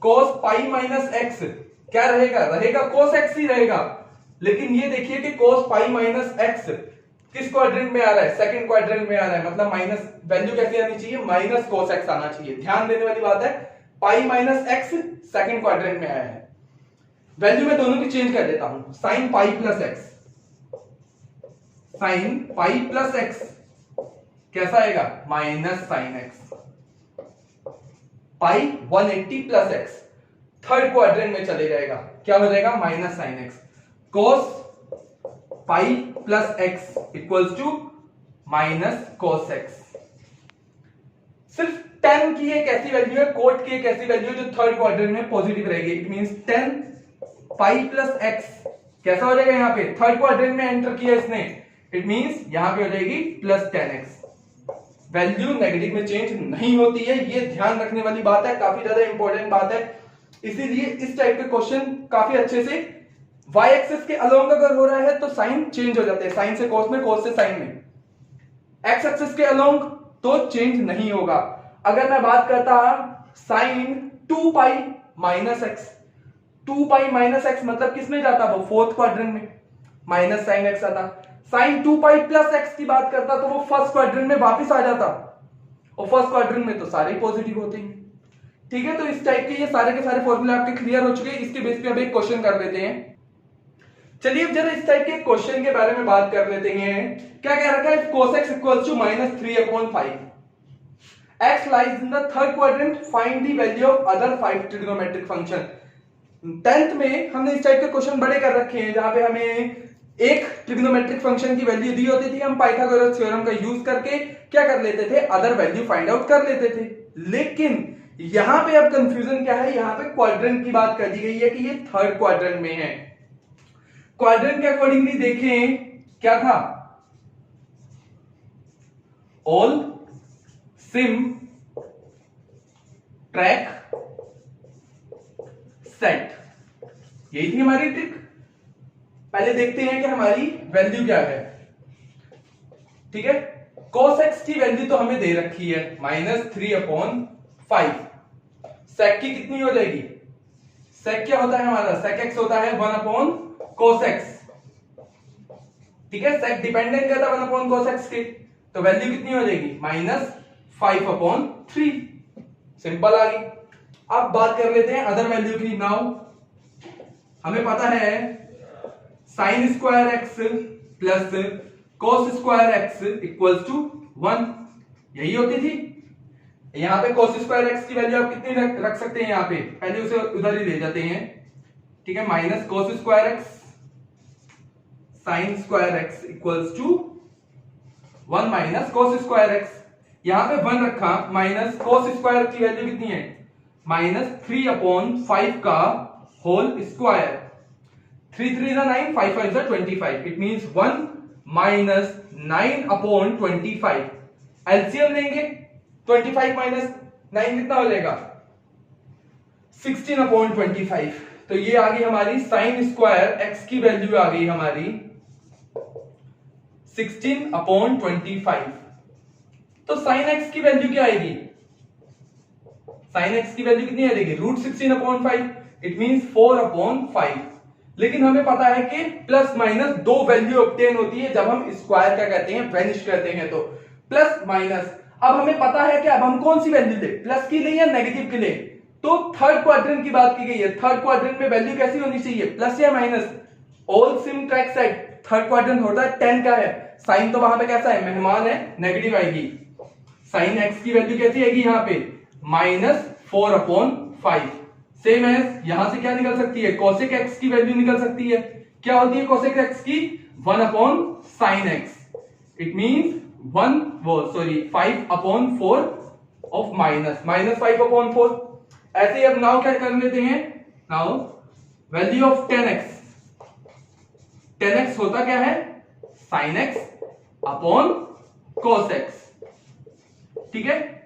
कोस पाई माइनस एक्स क्या रहेगा, रहेगा कोस एक्स ही रहेगा। लेकिन ये देखिए कि कोस पाई माइनस एक्स किस क्वाड्रेंट में आ रहा है, सेकंड क्वाड्रेंट में आ रहा है, मतलब माइनस वैल्यू कैसे आनी चाहिए, माइनस कोस एक्स आना चाहिए। ध्यान देने वाली बात है, पाई माइनस एक्स सेकंड क्वाड्रेंट में आया है। वैल्यू में दोनों की चेंज कर देता हूं, sine pi plus x, sine pi plus x कैसा आएगा, minus sine x, pi 180 plus x third quadrant में चले जाएगा, क्या हो जाएगा, minus sine x, cos pi plus x equals to minus cos x. सिर्फ 10 की एक ऐसी वैल्यू है, कोट की एक ऐसी वैल्यू है जो थर्ड क्वाड्रेंट में पॉजिटिव रहेगी। It means 10 pi plus x कैसा हो जाएगा, यहां पे थर्ड क्वाड्रेंट में एंटर किया इसने, इट मींस यहां पे हो जाएगी प्लस 10x। वैल्यू नेगेटिव में चेंज नहीं होती है, ये ध्यान रखने वाली बात है, काफी ज्यादा इंपॉर्टेंट बात है। इसीलिए इस टाइप के क्वेश्चन काफी अच्छे से y एक्सिस के अलोंग अगर हो रहा है तो साइन चेंज हो जाते हैं, साइन से कोस में, कोस से साइन में। x एक्सिस के अलोंग तो चेंज नहीं होगा। अगर मैं बात करता sine 2 pi minus x, 2 pi minus x मतलब किस में जाता, वो फोर्थ क्वाड्रेंट में, माइनस साइन एक्स आता। साइन 2 पाई प्लस एक्स की बात करता तो वो फर्स्ट क्वाड्रेंट में वापस आ जाता, और फर्स्ट क्वाड्रेंट में तो सारे पॉजिटिव होते हैं। ठीक है, तो इस टाइप के ये सारे के सारे फॉर्मूले आपके क्लियर हो चुके हैं। इसके बेस पे अब एक क्वेश्चन कर लेते हैं। चलिए अब जरा इस टाइप के क्वेश्चन के बारे में बात कर लेते हैं। क्या कह रखा है, cos x equals to -3/5, x lies in the third quadrant, find the value of other 5 trigonometric function। 10th में हमने इस टाइप के क्वेश्चन बड़े कर रखे हैं, जहां पे हमें एक ट्रिग्नोमेट्रिक फंक्शन की वैल्यू दी होती थी, हम पाइथागोरस थ्योरम का यूज करके क्या कर लेते थे, अदर वैल्यू फाइंड आउट कर लेते थे। लेकिन यहां पे अब कंफ्यूजन क्या है, यहां पे क्वाड्रेंट की बात कर दी गई है कि ये थर्ड क्वाड्रेंट में है। क्वाड्रेंट के अकॉर्डिंगली देखें क्या था, ऑल सिम ट्रैक सेट, यही थी हमारी ट्रिक। पहले देखते हैं कि हमारी वैल्यू क्या है। ठीक है, cos x की वैल्यू तो हमें दे रखी है -3/5, sec की कितनी हो जाएगी, sec क्या होता है हमारा, sec x होता है 1/cos x। ठीक है, sec डिपेंडेंट क्या था 1/cos x के, तो वैल्यू कितनी हो जाएगी -5/3, सिंपल आ गई। अब बात कर लेते हैं अदर वैल्यू की। नाउ हमें पता है sine square x plus cos square x equals to 1, यही होती थी। यहां पे कोस स्क्वायर एक्स की वैल्यू आप कितनी रख सकते हैं, यहां पे पहले उसे उधर ही ले जाते हैं। ठीक है, minus cos square x sine square x equals to 1 minus cos square x, यहां पे 1 रखा, माइनस कोस स्क्वायर की वैल्यू कितनी है -3/5 का whole square. 3 3 9, 5 5 25। It means 1 minus 9 upon 25। LCM लेंगे, 25 माइनस 9 कितना हो जाएगा? 16 अपॉन 25। तो ये आ गई हमारी साइन स्क्वायर एक्स की वैल्यू आ गई हमारी 16 अपॉन 25। तो साइन एक्स की वैल्यू क्या आएगी? साइन एक्स की वैल्यू कितनी आएगी? Root 16 upon 5। It means 4 upon 5। लेकिन हमें पता है कि प्लस माइनस दो वैल्यू ऑब्टेन होती है जब हम स्क्वायर क्या करते हैं, वेनिश करते हैं। तो प्लस माइनस, अब हमें पता है कि अब हम कौन सी वैल्यू ले, प्लस की ले या नेगेटिव की ले। तो थर्ड क्वाड्रेंट की बात की गई है। थर्ड क्वाड्रेंट में वैल्यू कैसी होनी चाहिए? प्लस या minus? All symmetric side third quadrant होता है 10 का है, साइन तो वहां पे कैसा है? मेहमान है, नेगेटिव आएगी। साइन एक्स की वैल्यू कैसी आएगी यहां पे? -4 अपॉन 5। सेम एज यहां से क्या निकल सकती है? कोसेक एक्स की वैल्यू निकल सकती है। क्या होती है कोसेक एक्स की? 1 upon sine x. It means 5 upon 4 of -5 upon 4। ऐसे ही अब नाउ क्या कर लेते हैं? नाउ वैल्यू ऑफ 10x होता क्या है? साइन एक्स अपॉन कोस एक्स। ठीक है,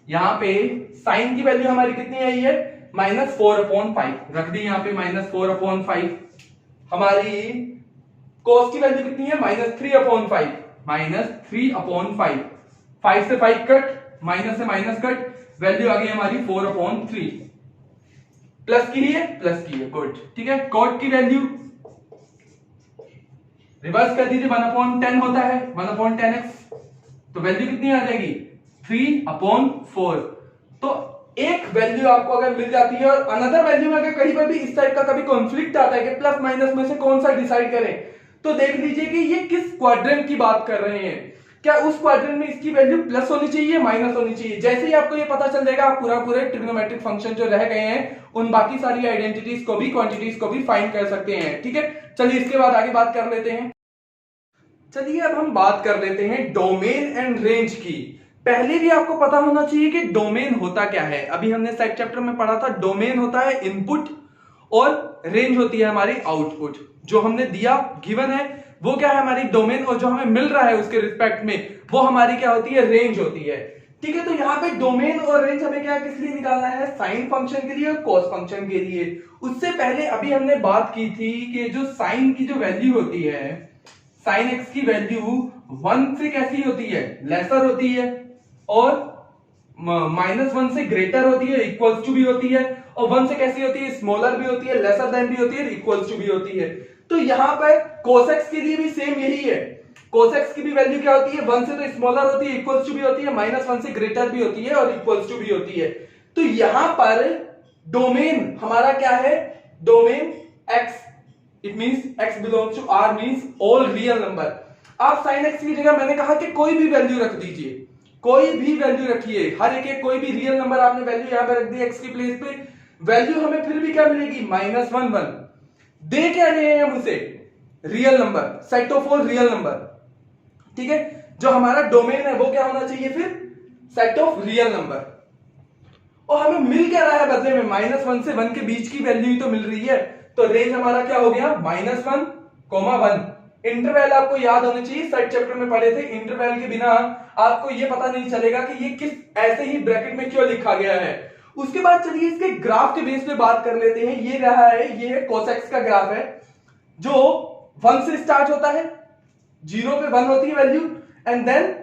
यहां पे साइन की वैल्यू हमारी कितनी आई है? -4 अपॉन 5 रख दी यहां पे, -4 अपॉन 5। हमारी कोस की वैल्यू कितनी है? -3 अपॉन 5, -3 अपॉन 5। 5 से 5 कट, माइनस से माइनस कट, वैल्यू आ गई हमारी 4 अपॉन 3। प्लस की है, प्लस की है, गुड। ठीक है, कॉट की वैल्यू रिवर्स कर दीजिए, 1 अपॉन 10 होता है, 1 अपॉन 10x। तो वैल्यू कितनी आ जाएगी? 3 अपॉन 4। तो एक वैल्यू आपको अगर मिल जाती है और अनदर वैल्यू में अगर कहीं पर भी इस टाइप का कभी कॉन्फ्लिक्ट आता है कि प्लस माइनस में से कौन सा डिसाइड करें, तो देख लीजिए कि ये किस क्वाड्रेंट की बात कर रहे हैं। क्या उस क्वाड्रेंट में इसकी वैल्यू प्लस होनी चाहिए, माइनस होनी चाहिए? जैसे ही आपको ये पता चल जाएगा, आप पूरे ट्रिग्नोमेट्रिक फंक्शन जो रह गए हैं उन बाकी सारी आइडेंटिटीज को भी, क्वांटिटीज को भी फाइंड कर सकते हैं। ठीक है, चलिए इसके बाद आगे बात कर लेते हैं। चलिए अब हम बात कर लेते हैं डोमेन एंड रेंज की। पहले भी आपको पता होना चाहिए कि डोमेन होता क्या है। अभी हमने सेट चैप्टर में पढ़ा था, डोमेन होता है इनपुट और रेंज होती है हमारी आउटपुट। जो हमने दिया गिवन है वो क्या है? हमारी डोमेन, और जो हमें मिल रहा है उसके रिस्पेक्ट में वो हमारी क्या होती है? रेंज होती है। ठीक है, तो यहाँ पे डोमेन और रेंज हमें क्या किस लिए निकालना है? साइन फंक्शन के लिए और कॉस फंक्शन के लिए। उससे पहले अभी हमने बात की थी कि जो साइन की जो वैल्यू होती है, साइन एक्स की वैल्यू 1 से कैसी होती है? लेसर होती है, और -1 से ग्रेटर होती है, इक्वल्स टू भी होती है, और 1 से कैसी होती है? स्मॉलर भी होती है, लेसर देन भी होती है, इक्वल्स टू भी होती है। तो यहां पर कोसेक्स के लिए भी सेम यही है। कोसेक्स की भी वैल्यू क्या होती है? 1 से तो स्मॉलर होती है, इक्वल्स टू भी होती है, -1 से ग्रेटर भी होती है और इक्वल्स टू भी होती है। तो यहां पर डोमेन हमारा क्या है? Domain x, it means x belongs to R, means all real number. आप साइन x की जगह मैंने कहा कि कोई भी वैल्यू रख दीजिए, कोई भी वैल्यू रखिए, हर एक कोई भी रियल नंबर आपने वैल्यू यहां पर रख दी x की प्लेस पे, वैल्यू हमें फिर भी क्या मिलेगी? -1 1। दे क्या रहे हैं हम उसे? Real number, set of all real number. ठीक है, जो हमारा डोमेन है वो क्या होना चाहिए फिर? Set of real number. और हमें मिल क्या रहा है बदले में? -1 से 1 के बीच की वैल्यू ही तो मिल रही है। तो रेंज हमारा क्या हो गया? -1, 1। इंटरवल आपको याद होने चाहिए, सेट चैप्टर में पढ़े थे। इंटरवल के बिना आपको ये पता नहीं चलेगा कि ये किस ऐसे ही ब्रैकेट में क्यों लिखा गया है। उसके बाद चलिए इसके ग्राफ के बेस पे बात कर लेते हैं। ये रहा है, ये कोसेक्स का ग्राफ है जो 1 से स्टार्ट होता है, 0 पे 1 होती है value, and then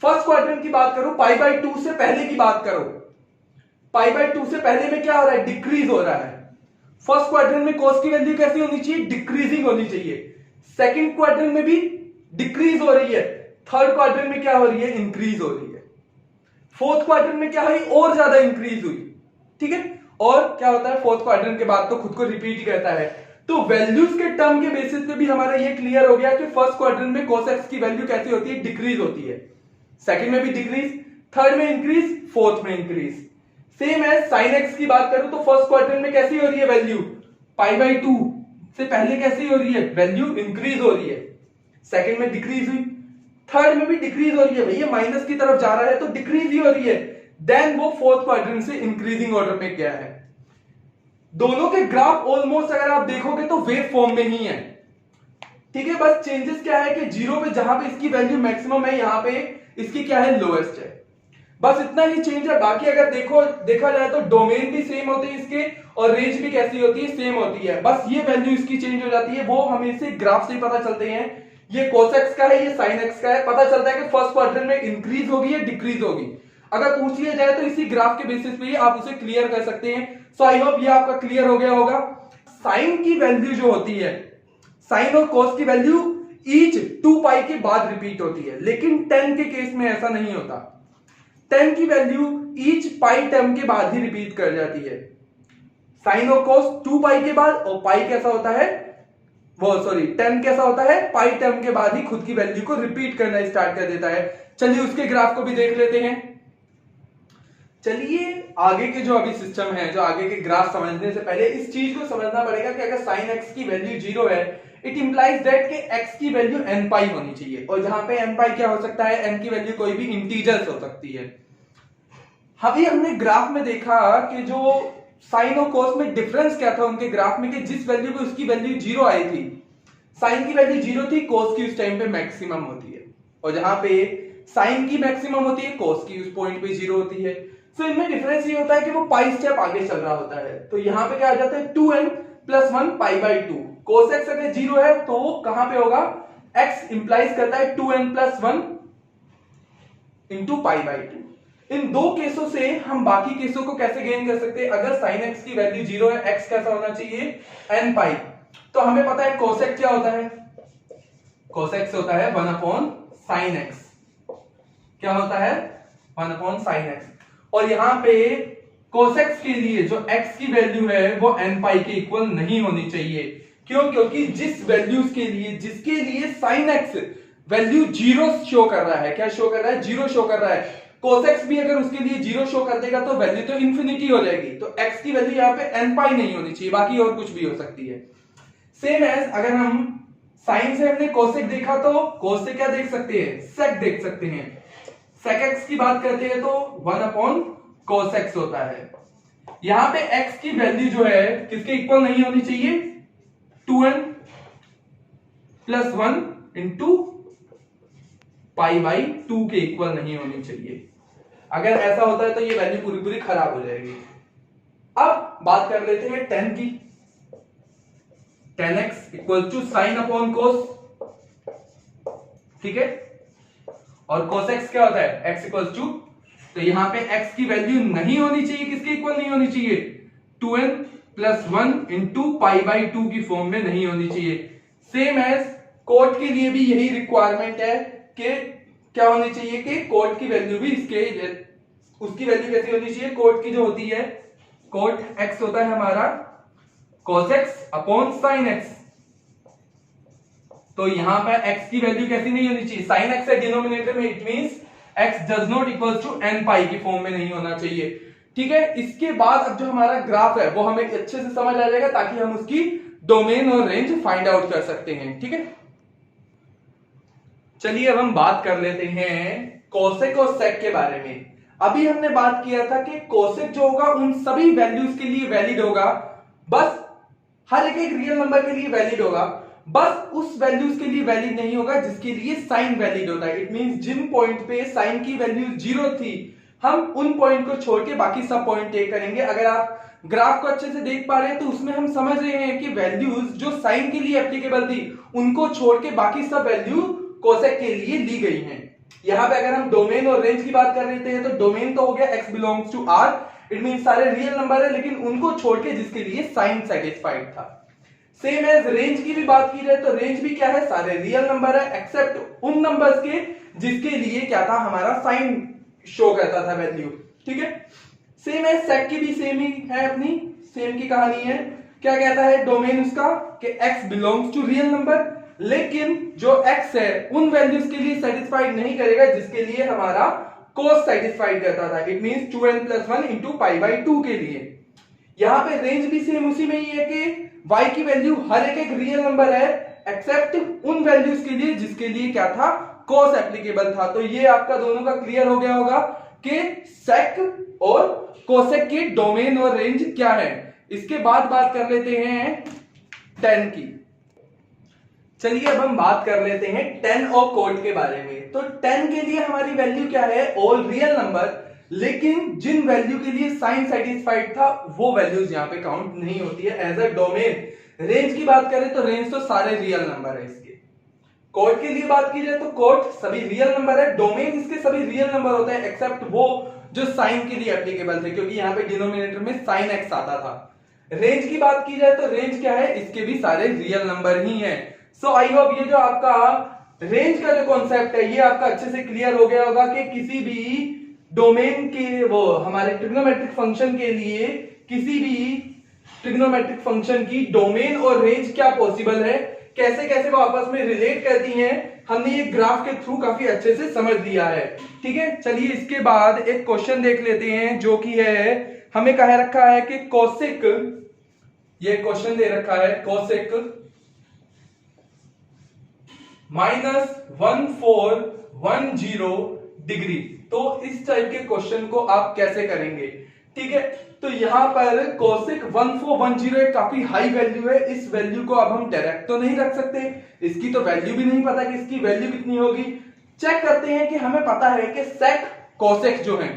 first quadrant की बात करो, π/2 से पहले की बात करो, π/2 से पहले में क्या हो रहा है? डिक्रीज हो रहा है। फर्स्ट क्वाड्रेंट में कोस की वैल्यू कैसी होनी चाहिए? डिक्रीजिंग होनी चाहिए। सेकंड क्वाड्रेंट में भी डिक्रीज हो रही है, थर्ड क्वाड्रेंट में क्या हो रही है? इंक्रीज हो रही है। फोर्थ क्वाड्रेंट में क्या हुई? और ज्यादा इंक्रीज हुई। ठीक है, और क्या होता है? फोर्थ क्वाड्रेंट के बाद तो खुद को रिपीट करता है। तो वैल्यूज के टर्म के बेसिस पे भी हमारा ये क्लियर हो गया कि फर्स्ट क्वाड्रेंट में cos x की वैल्यू कैसी होती है? डिक्रीज होती है। सेकंड में भी डिक्रीज, थर्ड में इंक्रीज, फोर्थ में increase. Same as sin x की बात करूं तो फर्स्ट क्वाड्रेंट में कैसी हो रही है वैल्यू? π/2 से पहले कैसी हो रही है? वैल्यू इंक्रीज हो रही है। सेकंड में डिक्रीज हुई, थर्ड में भी डिक्रीज हो रही है। भैया माइनस की तरफ जा रहा है तो डिक्रीज ही हो रही है। देन वो फोर्थ क्वाड्रेंट से इंक्रीजिंग ऑर्डर में गया है। दोनों के ग्राफ ऑलमोस्ट अगर आप देखोगे तो वेव फॉर्म में ही है, ठीक है। बस चेंजेस क्या है कि जीरो पे जहां पे इसकी वैल्यू मैक्सिमम है, यहां पे इसकी क्या है, लोएस्ट है। बस इतना ही चेंज है। बाकी अगर देखा जाए तो डोमेन भी सेम होते हैं इसके, और रेंज भी कैसी होती है, सेम होती है। बस ये वैल्यू इसकी चेंज हो जाती है, वो हमें इसे ग्राफ से ही पता चलते हैं। ये cos x का है, ये sin x का है। पता चलता है कि फर्स्ट क्वाड्रेंट में इंक्रीज होगी या डिक्रीज होगी। अगर पूछ लिया जाए तो इसी ग्राफ के बेसिस पे ही आप उसे क्लियर कर सकते हैं। सो आई होप ये आपका क्लियर हो गया होगा। साइन की वैल्यू जो होती है, साइन और cos की वैल्यू ईच 2 पाई के बाद रिपीट होती है, लेकिन tan के केस में ऐसा नहीं होता। tan की वैल्यू ईच पाई टर्म के बाद ही रिपीट कर जाती है। साइन और cos 2 पाई के बाद, और पाई कैसा होता है, tan कैसा होता है, पाई टर्म के बाद ही खुद की वैल्यू को रिपीट करना स्टार्ट कर देता है। चलिए उसके ग्राफ को भी देख लेते हैं। चलिए आगे के जो अभी सिस्टम है, जो आगे के ग्राफ समझने से पहले इस चीज को समझना पड़ेगा कि अगर sin x की वैल्यू 0 है, इट इंप्लाइज दैट कि x की वैल्यू n पाई होनी चाहिए। और जहां पे n पाई क्या हो सकता है, n की वैल्यू कोई भी इंटीजर्स हो सकती है। अभी हमने ग्राफ में देखा कि जो साइन और cos में डिफरेंस क्या था उनके ग्राफ में, कि जिस वैल्यू पे उसकी वैल्यू 0 आई थी, साइन की वैल्यू 0 थी, cos की उस टाइम पे मैक्सिमम होती है। और जहां पे साइन की मैक्सिमम होती है, cos की उस पॉइंट पे 0 होती है। तो इनमें डिफरेंस ये होता है कि वो पाई स्टेप आगे चल रहा होता है। तो यहां पे क्या आ जाता है, 2n + 1 pi by 2। cos x अगर 0 है तो वो कहां पे होगा, x इंप्लाइज करता है 2n + 1 * पाई बाई 2। इन दो केसों से हम बाकी केसों को कैसे गेन कर सकते हैं। अगर sin x की वैल्यू 0 है, x कैसा होना चाहिए, n पाई। तो हमें पता है cos x क्या होता है, cos x होता है 1/sin x। क्या होता है, 1/sin x। और यहां पे cos x के लिए जो x की वैल्यू है वो n पाई के इक्वल नहीं होनी चाहिए। क्यों, क्योंकि जिसके लिए sin x वैल्यू 0 शो कर रहा है, क्या शो कर रहा है, 0 शो कर रहा है। cos x भी अगर उसके लिए 0 शो कर देगा तो वैल्यू तो इंफिनिटी हो जाएगी। तो x की वैल्यू यहाँ पे n पाई नहीं होनी चाहिए, बाकी और कुछ भी हो सकती है। सेम एज अगर हम साइन से हमने cos x देखा तो cos से क्या देख सकते हैं, sec देख सकते हैं। sec x की बात करते हैं तो 1/cos x होता है। यहां पे x की वैल्यू जो है किसके इक्वल नहीं होनी चाहिए, 2n + 1 * पाई बाई 2 के इक्वल नहीं होनी चाहिए। अगर ऐसा होता है तो ये वैल्यू पूरी पूरी खराब हो जाएगी। अब बात कर लेते हैं tan की। tan x = sin/cos, ठीक है। और cos x क्या होता है, x = तो यहां पे x की वैल्यू नहीं होनी चाहिए, किसके इक्वल नहीं होनी चाहिए, 2n + 1 * पाई बाई 2 की फॉर्म में नहीं होनी चाहिए। सेम एज कोट के लिए भी यही रिक्वायरमेंट है कि क्या होनी चाहिए कि कोट की वैल्यू भी उसकी वैल्यू कैसी होनी चाहिए, कोट की जो होती है, कोट x होता है हमारा cos x/sin x। तो यहां पर x की वैल्यू कैसी नहीं होनी चाहिए, sin x है डिनोमिनेटर में, it means x does not equals to n पाई की फॉर्म में नहीं होना चाहिए, ठीक है। इसके बाद अब जो हमारा ग्राफ है वो हमें अच्छे से समझ आ जाएगा, ताकि हम उसकी डोमेन और रेंज फाइंड आउट कर सकते हैं, ठीक है। चलिए अब हम बात कर लेते हैं cosec और sec के बारे में। अभी हमने बात किया था कि cosec जो होगा उन सभी वैल्यूज के लिए वैलिड होगा, बस हर एक रियल नंबर के लिए वैलिड होगा, बस उस वैल्यूज के लिए वैलिड नहीं होगा जिसके लिए साइन वैलिड होता है। इट मींस जिन पॉइंट पे साइन की वैल्यू 0 थी, हम उन पॉइंट को छोड़ के बाकी सब पॉइंट टेक करेंगे। अगर आप ग्राफ को अच्छे से देख पा रहे हैं तो उसमें हम समझ रहे हैं कि वैल्यूज जो साइन के लिए एप्लीकेबल थी उनको छोड़ के बाकी सब वैल्यू कोसेक के लिए ली गई हैं। यहां पे अगर हम डोमेन और रेंज की बात कर रहे हैं तो डोमेन तो हो गया x belongs to r, it means सारे रियल नंबर है, लेकिन उनको छोड़ के जिसके लिए साइन सेटिस्फाइड था। सेम एज रेंज की भी बात की जाए तो रेंज भी क्या है, सारे रियल नंबर है एक्सेप्ट उन नंबर्स के जिसके लिए क्या था, हमारा साइन शो करता था वैल्यू, ठीक है। सेम एज सेक की भी सेम ही है, अपनी सेम की कहानी है। क्या कहता है डोमेन उसका कि x belongs to real number, लेकिन जो x है उन वैल्यूज के लिए सेटिस्फाइड नहीं करेगा जिसके लिए हमारा cos सेटिस्फाइड करता था। It means 2n + 1 * pi by 2 के लिए। यहां पे रेंज भी सेम उसी में ही है कि y की वैल्यू हर एक रियल नंबर है एक्सेप्ट उन वैल्यूज के लिए जिसके लिए क्या था, cos एप्लीकेबल था। तो ये आपका दोनों का क्लियर हो गया होगा कि sec और cosec के डोमेन और रेंज क्या है। इसके बाद बात कर लेते हैं 10 की। चलिए अब हम बात कर लेते हैं 10 और कोड के बारे में। तो 10 के लिए हमारी वैल्यू क्या है, ऑल रियल नंबर, लेकिन जिन वैल्यू के लिए साइन सेटिस्फाइड था वो वैल्यूज यहाँ पे काउंट नहीं होती है एज अ डोमेन। रेंज की बात करें तो रेंज तो सारे रियल नंबर है इसके। कोड के लिए बात की जाए तो कोड सभी रियल नंबर है, डोमेन इसके सभी रियल नंबर होते हैं एक्सेप्ट वो जो साइन के लिए एप्लीकेबल थे, क्योंकि यहाँ पे डिनोमिनेटर में साइन एक्स आता था। रेंज की बात की जाए तो रेंज क्या है, इसके भी सारे रियल नंबर ही है। सो आई होप ये जो आपका रेंज का जो कॉन्सेप्ट है ये आपका अच्छे से क्लियर हो गया होगा कि किसी भी डोमेन के वो हमारे ट्रिग्नोमेट्रिक फंक्शन के लिए किसी भी ट्रिग्नोमेट्रिक फंक्शन की डोमेन और रेंज क्या पॉसिबल है, कैसे कैसे वो आपस में रिलेट करती हैं, हमने ये ग्राफ के थ्रू काफी अच्छे से समझ लिया है। ठीक है, चलिए इसके बाद एक क्वेश्चन देख लेते हैं जो कि है, हमें कह रखा है कि कोसेक, ये क्वेश्चन दे रखा है कोसेक -1410 डिग्री। तो इस टाइप के क्वेश्चन को आप कैसे करेंगे। ठीक है, तो यहां पर कोसेक 1410 एक काफी हाई वैल्यू है। इस वैल्यू को अब हम डायरेक्ट तो नहीं रख सकते, इसकी तो वैल्यू भी नहीं पता कि इसकी वैल्यू कितनी होगी। चेक करते हैं कि हमें पता है कि सेक कोसेक जो है,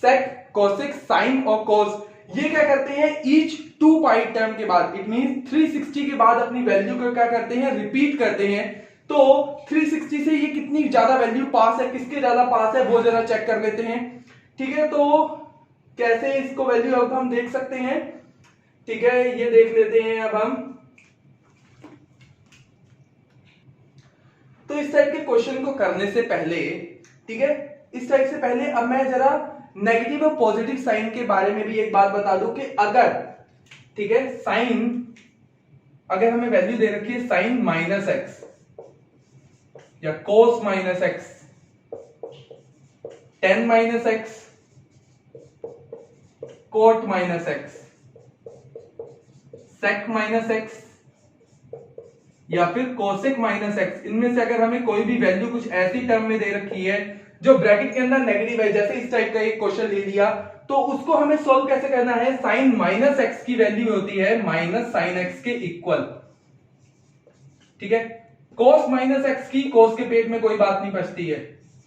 सेक कोसेक साइन और कोस, ये क्या करते हैं ईच 2 पाई टर्म के बाद, इट मींस 360 के बाद अपनी वैल्यू को क्या करते हैं, रिपीट करते हैं। तो 360 से ये कितनी ज्यादा वैल्यू पास है, किसके ज्यादा पास है वो जरा चेक कर लेते हैं। ठीक है, तो कैसे इसको वैल्यू अब हम देख सकते हैं। ठीक है, ये देख लेते हैं अब हम। तो इस टाइप के क्वेश्चन को करने से पहले, ठीक है, इस टाइप से पहले अब मैं जरा नेगेटिव और पॉजिटिव साइन के बारे में भी एक बात बता दूं कि अगर, ठीक है, साइन, अगर हमें वैल्यू दे रखी है साइन -x या cos -x, tan -x, cot -x, sec -x या फिर कोसेक -x, इनमें से अगर हमें कोई भी वैल्यू कुछ ऐसी टर्म में दे रखी है जो ब्रैकेट के अंदर नेगेटिव है, जैसे इस टाइप का एक क्वेश्चन ले लिया, तो उसको हमें सोल्व कैसे करना है। साइन -x की वैल्यू होती है -sin x के इक्वल। ठीक है, कोस -x की कोस के पेट में कोई बात नहीं बचती है।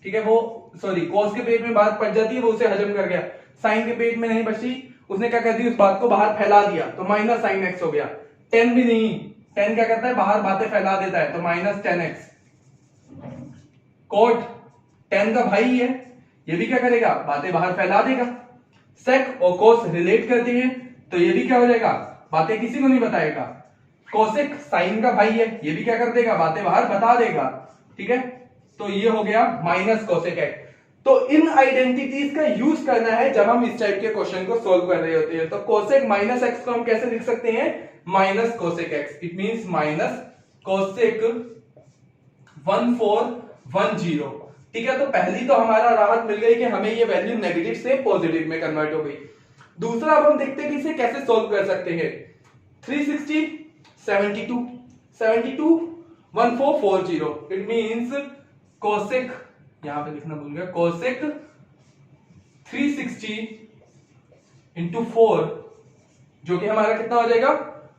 ठीक है, वो सॉरी कोस के पेट में बात पच जाती है, वो उसे हजम कर गया। साइन के पेट में नहीं बची, उसने क्या कर दिया, उस बात को बाहर फैला दिया, तो -sin x हो गया। 10 भी नहीं, 10 क्या करता है, बाहर बातें फैला देता है, तो -10x। कोट 10 का भाई है, ये भी क्या करेगा, बातें बाहर फैला देगा। सेक और कोस रिलेट करते हैं, तो ये भी क्या हो जाएगा, बातें किसी को नहीं बताएगा। कोसेक साइन का भाई है, ये भी क्या कर देगा, बातें बाहर बता देगा। ठीक है, तो ये हो गया माइनस कोसेक एक्स। तो इन आइडेंटिटीज का यूज करना है जब हम इस टाइप के क्वेश्चन को सोल्व कर रहे होते हैं। तो कोसेक -x को हम कैसे लिख सकते हैं, minus cosec x, it means minus cosec 1410। ठीक है, तो पहली तो हमारा राहत मिल गई कि हमें ये वैल्यू नेगेटिव से पॉजिटिव में कन्वर्ट हो गई। दूसरा अब हम देखते हैं कि इसे कैसे सोल्व कर सकते हैं। 360 72 72 1440, इट मींस कोसेक, यहां पे लिखना भूल गया, कोसेक 360 इंटू 4, जो कि हमारा कितना हो जाएगा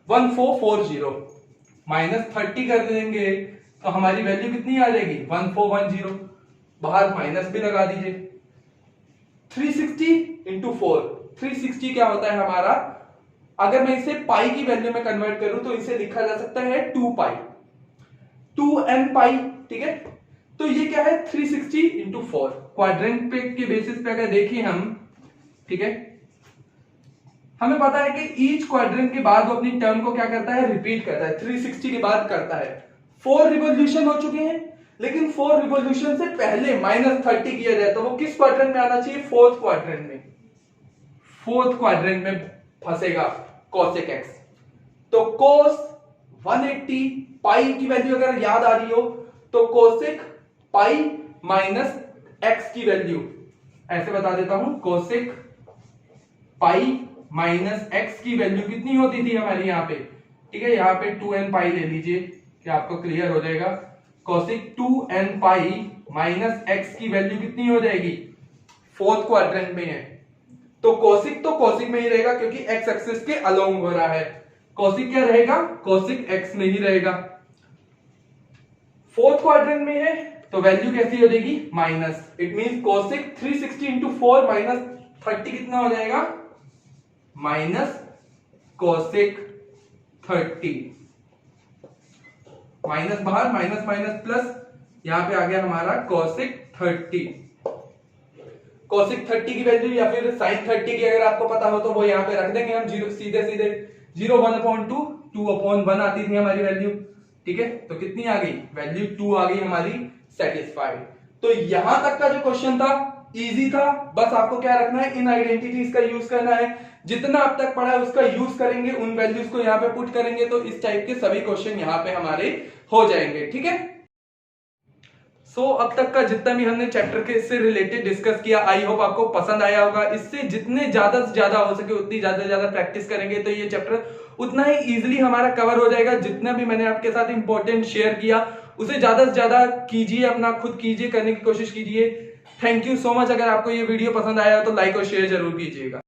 1440, -30 कर देंगे तो हमारी वैल्यू कितनी आ जाएगी 1410, बाहर माइनस भी लगा दीजिए। 360 इंटू 4, 360 क्या होता है हमारा, अगर मैं इसे पाई की वैल्यू में कन्वर्ट करूं तो इसे लिखा जा सकता है 2 पाई, 2n पाई। ठीक है, तो ये क्या है 360 इंटू 4, क्वाड्रेंट पे के बेसिस पे अगर देखें हम, ठीक है, हमें पता है कि ईच क्वाड्रेंट के बाद वो अपनी टर्म को क्या करता है, रिपीट करता है, 360 के बाद करता है। 4 रिवॉल्यूशन हो चुके हैं, लेकिन 4 रिवॉल्यूशन से पहले -30 किया जाए तो वो किस क्वाड्रेंट में आना चाहिए, 4th क्वाड्रेंट में, 4th क्वाड्रेंट में फंसेगा कोसेक एक्स। तो कोस 180 पाई की वैल्यू अगर याद आ रही हो तो कोसेक पाई माइनस एक्स की वैल्यू, ऐसे बता देता हूं, कोसेक पाई माइनस एक्स की वैल्यू कितनी होती थी हमारी यहां पे। ठीक है, यहां पे 2n पाई ले लीजिए कि आपको क्लियर हो जाएगा। कोसेक 2n पाई माइनस एक्स की वैल्यू कितनी हो जाएगी, 4th क्वाड्रेंट में है, तो कॉसिक में ही रहेगा क्योंकि एक्स एक्सिस के अलोंग हो रहा है। कॉसिक क्या रहेगा, कॉसिक एक्स में ही रहेगा। फोर्थ क्वाड्रेंट में है तो वैल्यू कैसी हो जाएगी, minus. It means cosec 360 into 4 minus 30 कितना हो जाएगा, माइनस कॉसिक 30। माइनस बाहर, माइनस माइनस प्लस, यहां पे आ गया हमारा कॉसिक 30। कॉसिक 30 की वैल्यू या फिर साइन 30 की अगर आपको पता हो तो वो यहां पे रख देंगे हम, जीरो सीधे सीधे 0 1/2 2/1 आती थी हमारी वैल्यू, ठीक है। तो कितनी आ गई, वैल्यू 2 आ गई हमारी, सेटिस्फाइड। तो यहां तक का जो क्वेश्चन था इजी था, बस आपको क्या रखना है, इन आइडेंटिटीज का यूज करना है। जितना अब तक पढ़ा है उसका यूज करेंगे, उन वैल्यूज को यहाँ पे पुट करेंगे तो इस टाइप के सभी क्वेश्चन यहाँ पे हमारे हो जाएंगे, ठीक है। अब तक का जितना भी हमने चैप्टर के इससे रिलेटेड डिस्कस किया, आई होप आपको पसंद आया होगा। इससे जितने ज्यादा से ज्यादा हो सके उतनी ज्यादा से ज्यादा प्रैक्टिस करेंगे तो ये चैप्टर उतना ही इजीली हमारा कवर हो जाएगा। जितना भी मैंने आपके साथ इंपॉर्टेंट शेयर किया उसे ज्यादा से ज्यादा कीजिए, अपना खुद कीजिए, करने की कोशिश कीजिए। Thank you so much. अगर आपको ये वीडियो पसंद आया तो लाइक और शेयर जरूर कीजिएगा।